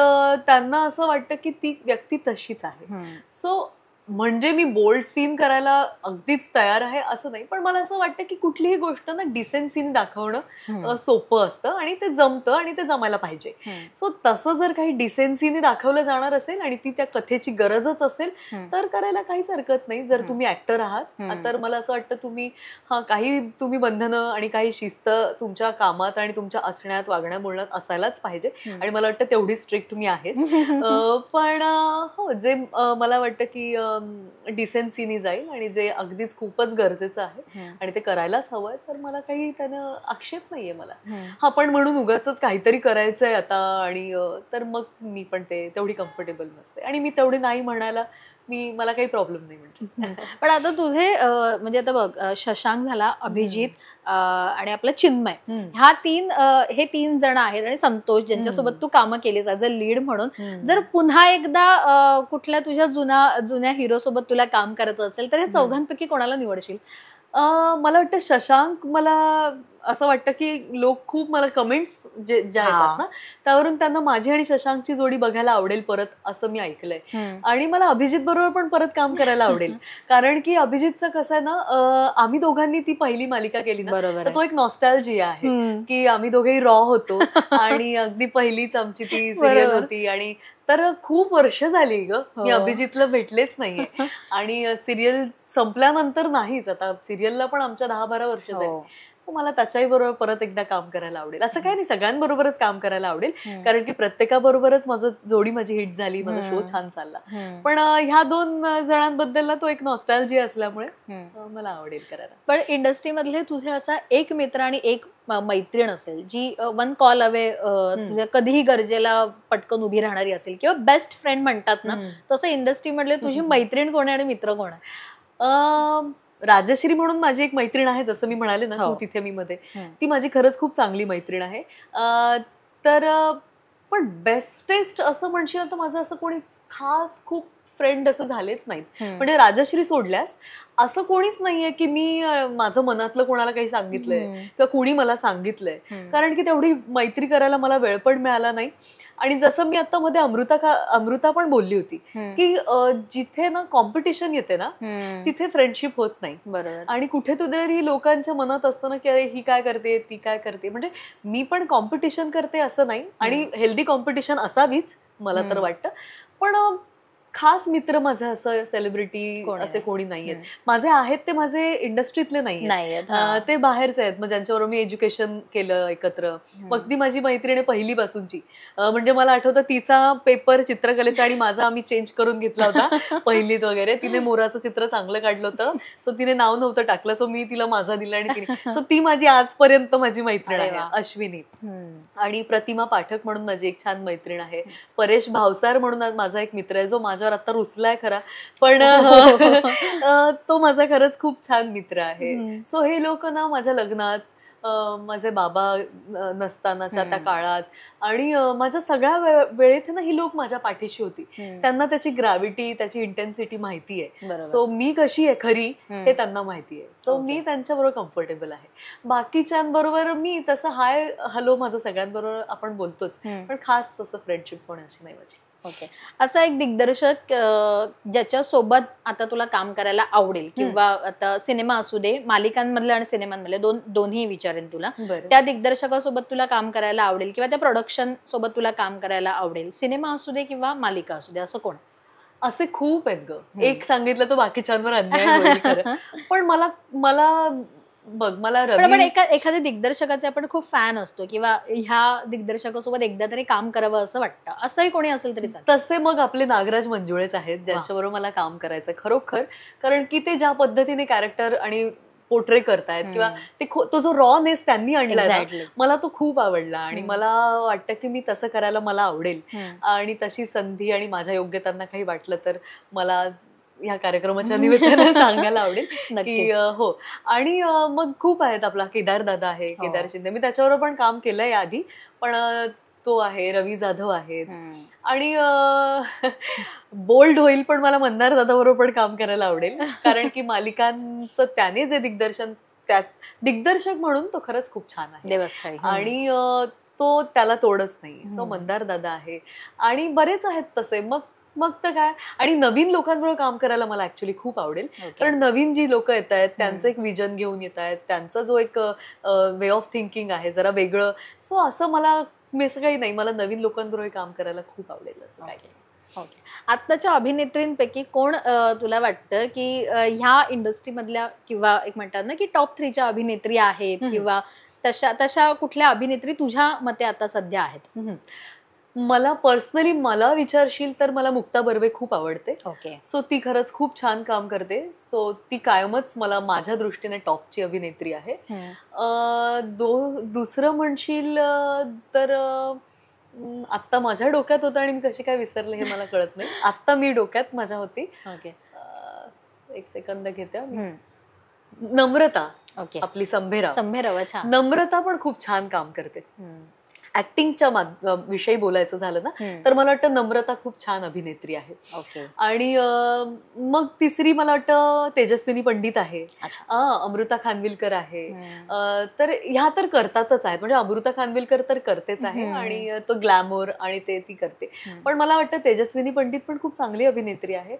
[SPEAKER 1] त्यांना असं वाटतं की ती व्यक्ती तशीच आहे. सो म्हणजे मी बोल्ड सीन करायला अगदीच तयार आहे असं नाही, पण मला असं वाटतं की कुठलीही गोष्ट ना डिसेन्सीने दाखवणं सोपं असतं आणि ते जमतं आणि ते जमायला पाहिजे. सो तसं जर काही डिसेन्सीने दाखवलं जाणार असेल आणि ती त्या कथेची गरजच असेल तर करायला काहीच हरकत नाही. जर तुम्ही ऍक्टर आहात तर मला असं वाटतं तुम्ही काही तुम्ही बंधनं आणि काही शिस्त तुमच्या कामात आणि तुमच्या असण्यात, वागण्या बोलण्यात असायलाच पाहिजे आणि मला वाटतं तेवढी स्ट्रिक्ट तुम्ही आहेच. पण हो, जे मला वाटतं की डिसेन्सीनी जाईल आणि जे अगदीच खूपच गरजेचं आहे आणि ते करायलाच हवंय, तर मला काही त्यानं आक्षेप नाहीये मला. पण म्हणून उगाचच काहीतरी करायचंय आता आणि तर मग मी पण तेवढी कम्फर्टेबल नसते आणि मी तेवढी नाही म्हणायला मला काही प्रॉब्लेम नाही म्हणजे.
[SPEAKER 2] पण आता तुझे म्हणजे आता बघ, शशांक झाला, अभिजित आणि आपलं चिन्मय, हे तीन जण आहेत आणि संतोष, ज्यांच्यासोबत तू कामं केलीस ऍज अ लीड म्हणून. जर पुन्हा एकदा कुठल्या तुझ्या जुन्या हिरो सोबत तुला काम करायचं असेल तर हे चौघांपैकी कोणाला निवडशील?
[SPEAKER 1] मला वाटतं शशांक, मला असं वाटतं की लोक खूप मला कमेंट्स ज्या येतात ना त्यावरून त्यांना माझी आणि शशांकची जोडी बघायला आवडेल परत, असं मी ऐकलंय. आणि मला अभिजित बरोबर पण परत काम करायला आवडेल, कारण की अभिजितचं कसं आहे ना, आम्ही दोघांनी ती पहिली मालिका केली ना, तर तो एक नॉस्टॅल्जिया आहे की आम्ही दोघेही रॉ होतो आणि अगदी पहिलीच आमची ती सिरियल होती. आणि तर खूप वर्ष झाली ग मी अभिजितला भेटलेच नाहीये आणि सिरियल संपल्यानंतर नाहीच, आता सिरियलला पण आमच्या 10-12 वर्ष झाली. सो मला त्याच्याही बरोबर परत एकदा काम करायला आवडेल. असं काही नाही, सगळ्यांबरोबरच काम करायला आवडेल, कारण की प्रत्येकाबरोबरच माझी हिट झाली, माझा शो छान चालला. पण ह्या 2 जणांबद्दल तो एक नॉस्टॅल्जिया असल्यामुळे मला आवडेल करायला.
[SPEAKER 2] पण इंडस्ट्रीमधले तुझे असा एक मित्र आणि एक मैत्रीण असेल जी वन कॉल अवे, कधीही गरजेला पटकन उभी राहणारी असेल, किंवा बेस्ट फ्रेंड म्हणतात ना, तसं इंडस्ट्रीमधले तुझी मैत्रीण कोण आहे आणि मित्र कोण आहे?
[SPEAKER 1] राजश्री म्हणून माझी एक मैत्रीण आहे, जसं मी म्हणाले ना तू तिथे मी मध्ये, ती माझी खरंच खूप चांगली मैत्रीण आहे. तर पण बेस्टेस्ट असं म्हणशील तर माझं असं कोणी खास खूप फ्रेंड असं झालेच नाहीत. म्हणजे राजश्री सोडल्यास असं कोणीच नाहीये की मी माझं मनातलं कोणाला काही सांगितलंय किंवा कोणी मला सांगितलंय, कारण की तेवढी मैत्री करायला मला वेळ पण मिळाला नाही. आणि जसं मी आता मध्ये अमृता पण बोलली होती की जिथे ना कॉम्पिटिशन येते ना तिथे फ्रेंडशिप होत नाही.
[SPEAKER 2] बरोबर.
[SPEAKER 1] आणि कुठेतरी लोकांच्या मनात असतं ना की अरे ही काय करते, ती काय करते. म्हणजे मी पण कॉम्पिटिशन करते असं नाही, आणि हेल्दी कॉम्पिटिशन असावीच मला तर वाटतं, पण खास मित्र माझं असं सेलिब्रिटी असे कोणी नाहीयेत. माझे आहेत ते माझे इंडस्ट्रीतले नाहीयेत, ते बाहेरचे आहेत, मग ज्यांच्याबरोबर मी एज्युकेशन केलं एकत्र. मग ती माझी मैत्रीण पहिलीपासूनची, म्हणजे मला आठवतं तिचा पेपर चित्रकलेचा आणि माझा आम्ही चेंज करून घेतला होता पहिलीत वगैरे. तिने मोराचं चित्र चांगलं काढलं होतं, सो तिने नाव नव्हतं टाकलं, सो मी तिला माझा दिला आणि तिने, सो ती माझी आजपर्यंत माझी मैत्रीण आहे अश्विनी. आणि प्रतिमा पाठक म्हणून माझी एक छान मैत्रीण आहे. परेश भावसार म्हणून माझा एक मित्र आहे जो माझ्यावर आता रुसलाय खरा, पण तो माझा खरंच खूप छान मित्र आहे. सो हे लोक ना माझ्या लग्नात, माझे बाबा नसतानाच्या त्या काळात आणि माझ्या सगळ्या वेळेत ना ही लोक माझ्या पाठीशी होती. त्यांना त्याची ग्रॅव्हिटी, त्याची इंटेन्सिटी माहिती आहे. सो मी कशी आहे खरी हे त्यांना माहिती आहे. सो मी त्यांच्याबरोबर कम्फर्टेबल आहे. बाकीच्यांबरोबर मी तसं हाय हॅलो माझं सगळ्यांबरोबर आपण बोलतोच, पण खास असं फ्रेंडशिप होण्याची नाही माझी.
[SPEAKER 2] ओके. असा एक दिग्दर्शक ज्याच्या सोबत आता तुला काम करायला आवडेल, किंवा आता सिनेमा असू दे, मालिकांमधले आणि सिनेमांमधले दोन्ही विचारेन तुला, त्या दिग्दर्शकासोबत तुला काम करायला आवडेल किंवा त्या प्रोडक्शन सोबत तुला काम करायला आवडेल, सिनेमा असू दे किंवा मालिका असू दे, असं कोण?
[SPEAKER 1] असे खूप आहेत ग. एक सांगितलं तर बाकीच्यांवर अन्याय होईल खरं, पण मला बघ, मला
[SPEAKER 2] एखाद्या दिग्दर्शकाचे आपण खूप फॅन असतो किंवा ह्या दिग्दर्शकासोबत एकदा तरी काम करावं असं वाटतं, असंही कोणी असेल तरी
[SPEAKER 1] तसे मग आपले नागराज मंजुळेच आहेत ज्यांच्याबरोबर मला काम करायचं खरोखर. कारण की ते ज्या पद्धतीने कॅरेक्टर आणि पोर्ट्रे करतायत किंवा तो जो रॉनेस त्यांनी आणलाय मला तो खूप आवडला आणि मला वाटतं की मी तसं करायला मला आवडेल. आणि तशी संधी आणि माझ्या योग्यतांना काही वाटलं तर मला ह्या कार्यक्रमाच्या निमित्तानं सांगायला आवडेल की हो. आणि मग खूप आहेत. आपला केदार दादा आहे, केदार शिंदे, मी त्याच्यावर पण काम केलंय आधी, पण तो आहे, रवी जाधव आहेत. आणि बोल्ड होईल पण मला मंदार दादा बरोबर पण काम करायला आवडेल, कारण की मालिकांचं त्याने जे दिग्दर्शन, त्यात दिग्दर्शक म्हणून तो खरंच खूप छान आहे
[SPEAKER 2] देवस्थळी,
[SPEAKER 1] आणि तो त्याला तोडच नाही. सो मंदार दादा आहे आणि बरेच आहेत तसे. मग तर काय, आणि नवीन लोकांबरोबर काम करायला मला ऍक्च्युली खूप आवडेल, कारण नवीन जी लोक येत आहेत त्यांचं एक विजन घेऊन येत आहेत, त्यांचा जो एक वे ऑफ थिंकिंग आहे जरा वेगळं. सो असं मला असं काही नाही, मला नवीन लोकांबरोबर काम करायला खूप आवडेल असं काही.
[SPEAKER 2] ओके. आत्ताच्या अभिनेत्रींपैकी कोण तुला वाटतं की ह्या इंडस्ट्रीमधल्या किंवा एक म्हणतात ना की टॉप 3च्या अभिनेत्री आहेत, किंवा तशा कुठल्या अभिनेत्री तुझ्या मते आता सध्या आहेत?
[SPEAKER 1] मला पर्सनली मला विचारशील तर मला मुक्ता बर्वे खूप आवडते.
[SPEAKER 2] ओके.
[SPEAKER 1] सो ती खरंच खूप छान काम करते. सो ती कायमच मला माझ्या दृष्टीने टॉपची अभिनेत्री आहे. दुसरं म्हणशील तर आत्ता माझ्या डोक्यात होतं आणि मी कशी काय विसरले हे मला कळत नाही. आत्ता मी डोक्यात माझ्या होती.
[SPEAKER 2] ओके.
[SPEAKER 1] एक सेकंद घेते. नम्रता, आपली संभेराव. नम्रता पण खूप छान काम करते. ऍक्टिंगच्या विषयी बोलायचं झालं ना तर मला वाटतं नम्रता खूप छान अभिनेत्री आहे. आणि मग तिसरी मला वाटतं तेजस्विनी पंडित आहे, अमृता खानविलकर आहे. तर ह्या तर करतातच आहेत, म्हणजे अमृता खानविलकर तर करतेच आहे आणि तो ग्लॅमर आणि ते ती करते. पण मला वाटतं तेजस्विनी पंडित पण खूप चांगली अभिनेत्री आहे.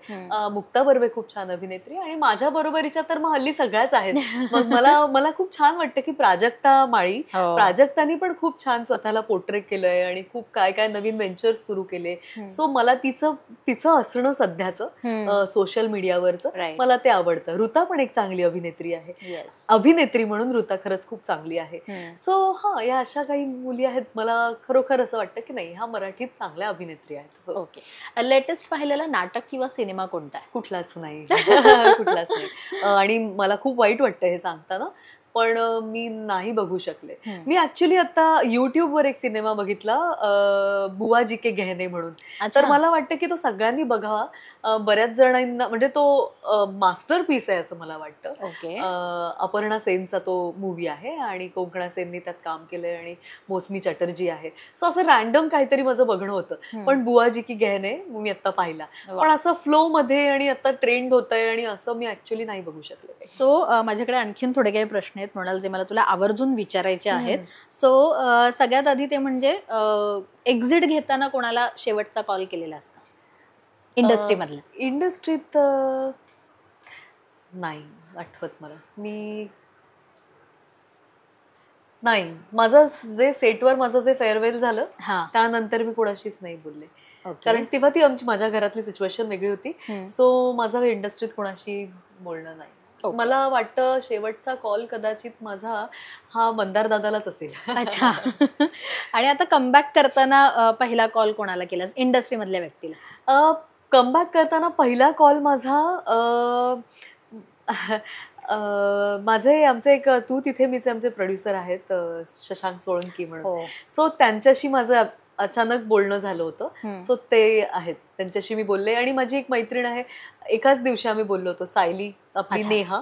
[SPEAKER 1] मुक्ता बर्वे खूप छान अभिनेत्री, आणि माझ्या बरोबरीच्या तर मग हल्ली सगळ्याच आहेत. मग मला खूप छान वाटतं की प्राजक्ता माळी, प्राजक्तानी पण खूप छान स्वतःला पोर्ट्रेट केलंय आणि खूप काय काय नवीन व्हेंचर्स सुरू केले. सो मला तिचं असणं सध्याचं सोशल मीडियावरचं मला ते आवडतं. ऋता पण एक चांगली अभिनेत्री आहे. अभिनेत्री म्हणून ऋता खरंच खूप चांगली आहे. सो या अशा काही मुली आहेत. मला खरोखर असं वाटतं की नाही, ह्या मराठीत चांगल्या अभिनेत्री आहेत.
[SPEAKER 2] ओके. लेटेस्ट पाहिलेला नाटक किंवा सिनेमा कोणता आहे?
[SPEAKER 1] कुठलाच नाही. कुठलाच नाही. आणि मला खूप वाईट वाटतं हे सांगताना, पण मी नाही बघू शकले. मी ऍक्च्युली आता युट्यूबवर एक सिनेमा बघितला, बुवाजी के गहने म्हणून. तर मला वाटतं की तो सगळ्यांनी बघावा. बऱ्याच जणांना, म्हणजे तो मास्टर पीस आहे असं मला वाटतं. अपर्णा सेनचा तो मूवी आहे आणि कोंकणा सेननी त्यात काम केलंय आणि मौसमी चॅटर्जी आहे. सो असं रॅन्डम काहीतरी माझं बघणं होतं. पण बुवाजी की गहने मी आता पाहिला, पण असं फ्लो मध्ये आणि आता ट्रेंड होत आहे आणि असं मी ऍक्च्युली नाही बघू शकले.
[SPEAKER 2] सो माझ्याकडे आणखीन थोडे काही प्रश्न आहेत म्हणाल, जे मला तुला आवर्जून विचारायचे आहेत. सो सगळ्यात आधी ते म्हणजे एक्झिट घेताना कोणाला शेवटचा कॉल केलेलास का इंडस्ट्रीमधला?
[SPEAKER 1] इंडस्ट्रीत नाही आठवत मला. मी नाही, माझं जे सेटवर माझं जे फेअरवेल झालं त्यानंतर मी कोणाशीच नाही बोलले. कारण तेव्हा ती माझ्या घरातली सिच्युएशन वेगळी होती. सो माझा इंडस्ट्रीत कोणाशी बोलणं नाही. मला वाटतं शेवटचा कॉल कदाचित माझा हा मंदार दादालाच असेल.
[SPEAKER 2] अच्छा. आणि आता कमबॅक करताना पहिला कॉल कोणाला केलास इंडस्ट्री मधल्या व्यक्तीला?
[SPEAKER 1] कमबॅक करताना पहिला कॉल माझा माझे आमचे एक तू तिथे मीचे आमचे प्रोड्युसर आहेत शशांक सोळंकी म्हणून. सो त्यांच्याशी माझं अचानक बोलणं झालं होतं. सो ते आहेत, त्यांच्याशी मी बोलले. आणि माझी एक मैत्रीण आहे, एकाच दिवशी आम्ही बोललो होतो, सायली आपली नेहा,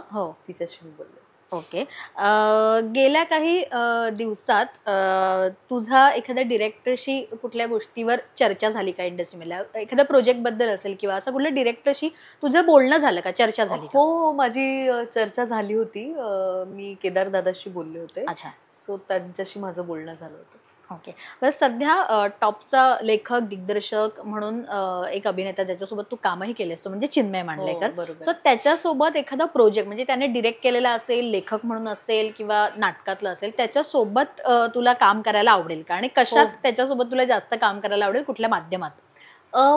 [SPEAKER 1] तिच्याशी मी बोलले.
[SPEAKER 2] ओके. गेल्या काही दिवसात तुझा एखाद्या डिरेक्टरशी कुठल्या गोष्टीवर चर्चा झाली का इंडस्ट्रीमध्ये? एखाद्या प्रोजेक्ट बद्दल असेल किंवा असं कुठल्या डिरेक्टरशी तुझं बोलणं झालं का, चर्चा झाली?
[SPEAKER 1] हो, माझी चर्चा झाली होती. मी केदार दादाशी बोलले होते.
[SPEAKER 2] अच्छा.
[SPEAKER 1] सो त्यांच्याशी माझं बोलणं झालं होतं.
[SPEAKER 2] ओके. तर सध्या टॉपचा लेखक दिग्दर्शक म्हणून एक अभिनेता ज्याच्यासोबत तू कामही केलेस तो म्हणजे चिन्मय मांडलेकर. सो त्याच्यासोबत एखादा प्रोजेक्ट म्हणजे त्याने डिरेक्ट केलेला असेल, लेखक म्हणून असेल किंवा नाटकातलं असेल, त्याच्यासोबत तुला काम करायला आवडेल का? आणि कशात त्याच्यासोबत तुला जास्त काम करायला आवडेल, कुठल्या माध्यमात?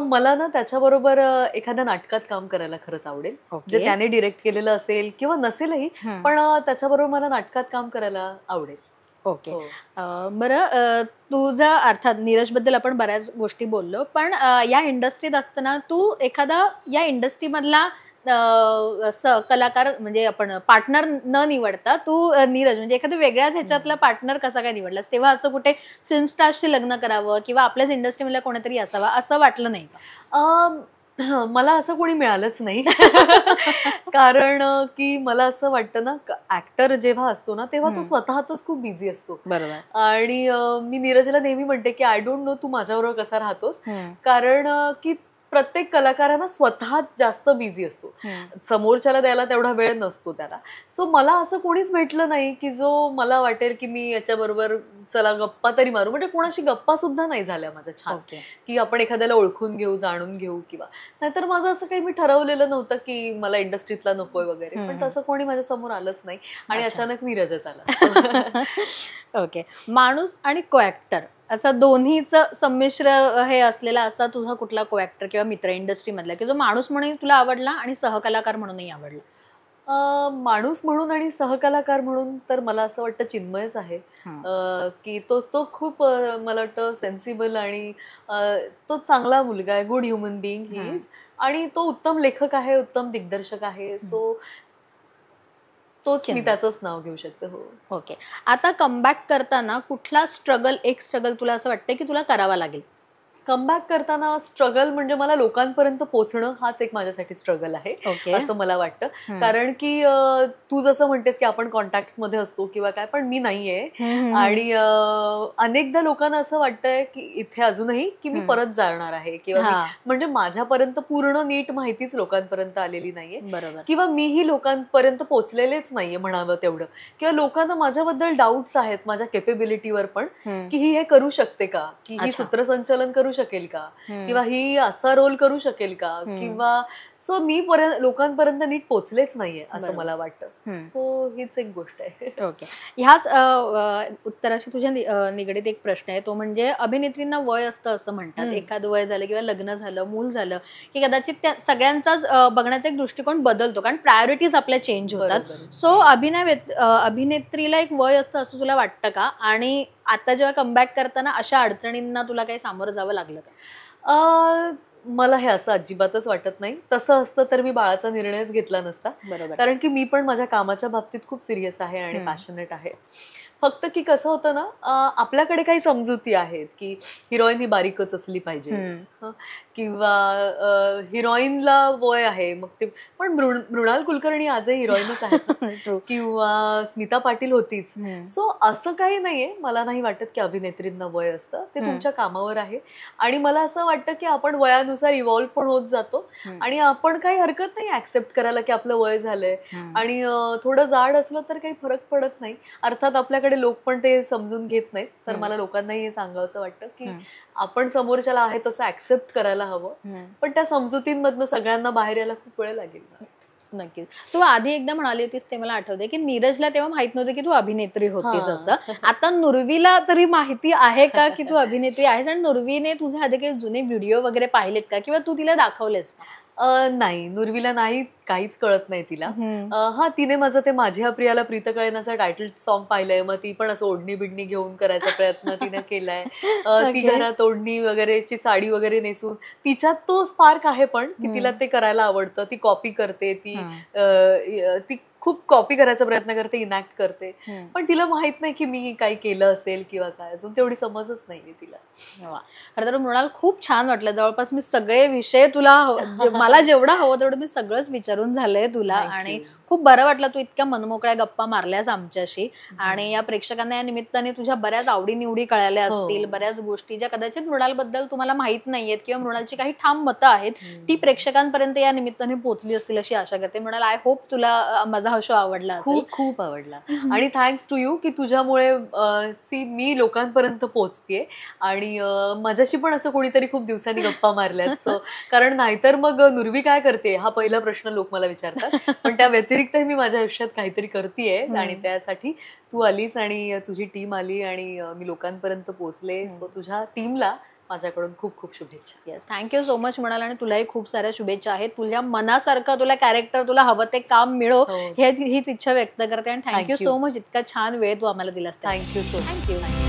[SPEAKER 1] मला ना त्याच्याबरोबर एखाद्या नाटकात काम करायला खरंच आवडेल, जे त्याने डिरेक्ट केलेलं असेल किंवा नसेलही, पण त्याच्याबरोबर मला नाटकात काम करायला आवडेल.
[SPEAKER 2] ओके. बरं, तुझा अर्थात नीरज बद्दल आपण बऱ्याच गोष्टी बोललो, पण या इंडस्ट्रीत असताना तू एखादा या इंडस्ट्री मधला कलाकार म्हणजे आपण पार्टनर न निवडता तू नीरज म्हणजे एखाद्या वेगळ्याच ह्याच्यातला पार्टनर कसा काय निवडलास? तेव्हा असं कुठे फिल्म स्टार्सशी लग्न करावं किंवा आपल्याच इंडस्ट्रीमधला कोणीतरी असावा असं वाटलं नाही का?
[SPEAKER 1] मला असं कोणी मिळालंच नाही. कारण की मला असं वाटतं ना, ऍक्टर जेव्हा असतो ना तेव्हा तो स्वतःतच खूप बिझी असतो.
[SPEAKER 2] बरोबर.
[SPEAKER 1] आणि मी नीरजला नेहमी म्हणते की आय डोंट नो तू माझ्याबरोबर कसा राहतोस, कारण की प्रत्येक कलाकारांना स्वतः जास्त बिझी असतो, समोरच्याला द्यायला तेवढा वेळ नसतो त्याला. सो मला असं कोणीच भेटलं नाही की जो मला वाटेल की मी याच्याबरोबर चला गप्पा तरी मारू. म्हणजे कोणाशी गप्पा सुद्धा नाही झाल्या माझ्या छान, की आपण एखाद्याला ओळखून घेऊ, जाणून घेऊ किंवा नाहीतर माझं असं काही मी ठरवलेलं नव्हतं की मला इंडस्ट्रीतला नकोय वगैरे, पण तसं कोणी माझ्या समोर आलंच नाही आणि अचानक नीरजच आला.
[SPEAKER 2] ओके. माणूस आणि को ऍक्टर असं दोन्हीचं संमिश्र हे असलेला असा तुझा कुठला को ऍक्टर किंवा मित्र इंडस्ट्री मधला की जो माणूस म्हणून तुला आवडला आणि सहकलाकार म्हणूनही आवडला?
[SPEAKER 1] माणूस म्हणून आणि सहकलाकार म्हणून तर मला असं वाटतं चिन्मयच आहे. की तो खूप मला वाटतं सेन्सिबल आणि तो चांगला मुलगा आहे, good human being he is. आणि तो उत्तम लेखक आहे, उत्तम दिग्दर्शक आहे. सो तोच मी त्याचंच नाव घेऊ शकते. हो.
[SPEAKER 2] ओके. आता कमबॅक करताना कुठला एक स्ट्रगल तुला असं वाटतं की तुला करावा लागेल?
[SPEAKER 1] कमबॅक करताना स्ट्रगल म्हणजे मला लोकांपर्यंत पोहोचणं हाच एक माझ्यासाठी स्ट्रगल आहे असं मला वाटतं. कारण की तू जसं म्हणतेस की आपण कॉन्टॅक्ट मध्ये असतो किंवा काय, पण मी नाहीये. आणि अनेकदा लोकांना असं वाटतंय की इथे अजूनही की मी परत जाणार आहे किंवा म्हणजे माझ्यापर्यंत पूर्ण नीट माहितीच लोकांपर्यंत आलेली नाहीये, किंवा मीही लोकांपर्यंत पोहोचलेलेच नाहीये म्हणावं तेवढं, किंवा लोकांना माझ्याबद्दल डाऊट्स आहेत माझ्या केपेबिलिटीवर पण, की ही हे करू शकते का, की ही सूत्रसंचलन करू शकेल का, किंवा ही असा रोल करू शकेल का, किंवा सो मी लोकांपर्यंत नीट पोचलेच नाहीये असं मला वाटतं. सो हीच एक गोष्ट आहे.
[SPEAKER 2] ओके. ह्याच उत्तराशी तुझ्या निगडीत एक प्रश्न आहे, तो म्हणजे अभिनेत्रींना वय असतं असं म्हणतात. एखादं वय झालं किंवा लग्न झालं, मूल झालं की कदाचित त्या सगळ्यांचाच बघण्याचा एक दृष्टिकोन बदलतो, कारण प्रायोरिटीज आपल्या चेंज होतात. सो अभिनेत्रीला एक वय असतं असं तुला वाटतं का? आणि आता जेव्हा कमबॅक करताना अशा अडचणींना तुला काही सामोरं जावं लागलं का?
[SPEAKER 1] मला हे असं अजिबातच वाटत नाही. तसं असतं तर मी बाळाचा निर्णयच घेतला नसता.
[SPEAKER 2] बरोबर.
[SPEAKER 1] कारण की मी पण माझ्या कामाच्या बाबतीत खूप सिरियस आहे आणि पॅशनेट आहे. फक्त की कसं होतं ना, आपल्याकडे काही समजुती आहेत की हिरोईन ही बारीकच असली पाहिजे, किंवा हिरोईनला वय आहे, मग ते पण मृणाल कुलकर्णी आजही हिरोईनच आहेत, किंवा स्मिता पाटील होतीच. सो असं काही नाहीये. मला नाही वाटत की अभिनेत्रींना वय असतं, ते तुमच्या कामावर आहे. आणि मला असं वाटतं की आपण वयानुसार इव्हॉल्व्ह पण होत जातो, आणि आपण काही हरकत नाही ऍक्सेप्ट करायला की आपलं वय झालंय, आणि थोडं जाड असलं तर काही फरक पडत नाही. अर्थात आपल्याकडे लोक पण ते समजून घेत नाहीत, तर मला लोकांनाही हे सांगावं असं वाटतं की आपण समोरच्याला आहे तसं ऍक्सेप्ट करायला हवं, पण त्या समजुतींमधनं सगळ्यांना बाहेर यायला खूप वेळ लागेल.
[SPEAKER 2] नक्कीच. तू आधी एकदा म्हणाली होतीस ते मला आठवते की नीरजला तेव्हा माहित नव्हतं की तू अभिनेत्री होतीस असं. आता नुरवीला तरी माहिती आहे का की तू अभिनेत्री आहेस? आणि नुरवीने तुझे आधी काही जुने व्हिडिओ वगैरे पाहिलेत का किंवा तू तिला दाखवलेस का?
[SPEAKER 1] नाही, नुरवीला नाही, काहीच कळत नाही तिला. हा, तिने माझं ते माझ्या प्रियाला प्रीत कळेनाचं टायटल सॉन्ग पाहिलंय, मग ती पण असं ओढणी बिडणी घेऊन करायचा प्रयत्न तिने केलाय. ती घरात ओढणी वगैरेची साडी वगैरे नेसून तिच्यात तो स्पार्क आहे, पण की तिला ते करायला आवडतं. ती कॉपी करते, ती खूप कॉपी करायचा प्रयत्न करते, इनॅक्ट करते, पण तिला माहित नाही की मी काही केलं असेल किंवा काय. अजून तेवढी समजच नाहीये तिला.
[SPEAKER 2] खरं तर मृणाल, खूप छान वाटलं. जवळपास मी सगळे विषय तुला मला जेवढा हवं तेवढं मी सगळंच विचारून झालंय तुला. आणि खूप बरं वाटलं तू इतक्या मनमोकळ्या गप्पा मारल्यास आमच्याशी. आणि या प्रेक्षकांना या निमित्ताने तुझ्या बऱ्याच आवडीनिवडी कळाल्या असतील, बऱ्याच गोष्टी ज्या कदाचित मृणालबद्दल तुम्हाला माहित नाहीयेत किंवा मृणालची काही ठाम मतं आहेत ती प्रेक्षकांपर्यंत या निमित्ताने पोहोचली असतील अशी आशा करते. मृणाल, आय होप तुला माझा हा शो आवडला असेल.
[SPEAKER 1] खूप खूप आवडला. आणि थँक्स टू यू की तुझ्यामुळे मी लोकांपर्यंत पोहोचतेय. आणि माझ्याशी पण असं कोणीतरी खूप दिवसांनी गप्पा मारल्यात. सो कारण नाहीतर मग नुरवी काय करते हा पहिला प्रश्न लोक मला विचारतात, पण त्या व्यतिरिक्त मी माझ्या आयुष्यात काहीतरी करतेय. आणि त्यासाठी तू आलीस आणि तुझी टीम आली आणि मी लोकांपर्यंत पोहोचले. सो तुझ्या टीमला माझ्याकडून खूप खूप शुभेच्छा.
[SPEAKER 2] येस, थँक्यू सो मच म्हणाल. आणि तुलाही खूप साऱ्या शुभेच्छा आहेत. तुझ्या मनासारखं तुला कॅरेक्टर, तुला हवं ते काम मिळो हीच इच्छा व्यक्त करते. आणि थँक्यू सो मच, इतका छान वेळ तू आम्हाला दिलास.
[SPEAKER 1] Thank you so much.
[SPEAKER 2] थँक्यू.